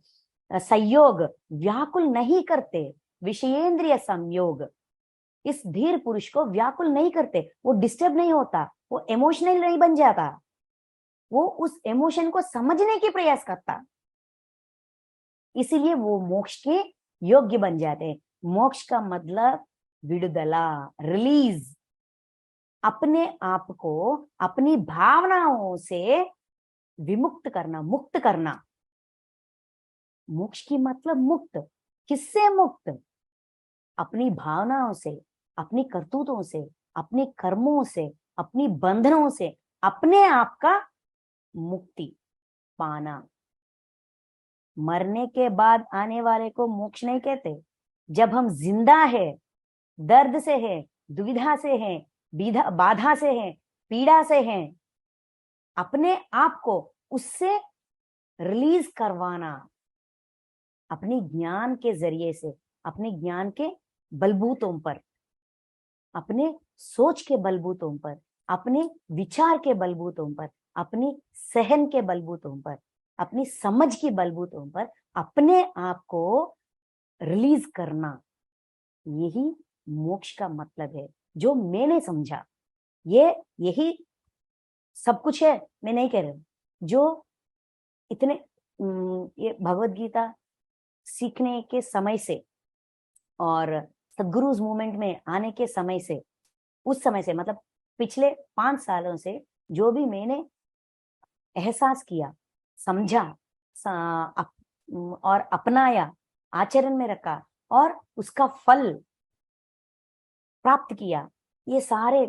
संयोग व्याकुल नहीं करते, विषयेंद्रिय संयोग इस धीर पुरुष को व्याकुल नहीं करते, वो डिस्टर्ब नहीं होता, वो इमोशनल नहीं बन जाता, वो उस इमोशन को समझने की प्रयास करता। इसीलिए वो मोक्ष के योग्य बन जाते हैं। मोक्ष का मतलब विडुदला, रिलीज, अपने आप को अपनी भावनाओं से विमुक्त करना, मुक्त करना। मोक्ष की मतलब मुक्त, किससे मुक्त? अपनी भावनाओं से, अपनी करतूतों से, अपने कर्मों से, अपनी बंधनों से अपने आप का मुक्ति पाना। मरने के बाद आने वाले को मोक्ष नहीं कहते। जब हम जिंदा है, दर्द से है, दुविधा से है, बाधा से है, पीड़ा से है, अपने आप को उससे रिलीज करवाना, अपने ज्ञान के जरिए से, अपने ज्ञान के बलबूतों पर, अपने सोच के बलबूतों पर, अपने विचार के बलबूतों पर, अपनी सहन के बलबूतों पर, अपनी समझ के बलबूतों पर अपने आप को रिलीज करना, यही मोक्ष का मतलब है। जो मैंने समझा, यही सब कुछ है, मैं नहीं कह रही हूं। जो इतने ये भगवत गीता सीखने के समय से और सदगुरुज मूवमेंट में आने के समय से, उस समय से मतलब पिछले 5 सालों से जो भी मैंने एहसास किया, समझा, और अपनाया, आचरण में रखा, और उसका फल प्राप्त किया, ये सारे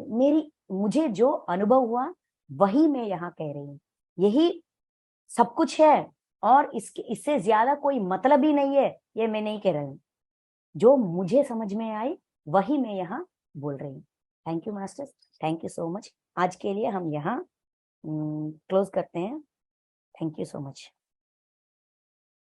मुझे जो अनुभव हुआ वही मैं यहाँ कह रही हूँ। यही सब कुछ है, और इससे ज्यादा कोई मतलब ही नहीं है, ये मैं नहीं कह रही हूँ। जो मुझे समझ में आई वही मैं यहाँ बोल रही हूँ। Thank you masters, thank you so much. आज के लिए हम यहाँ क्लोज करते हैं। Thank you so much.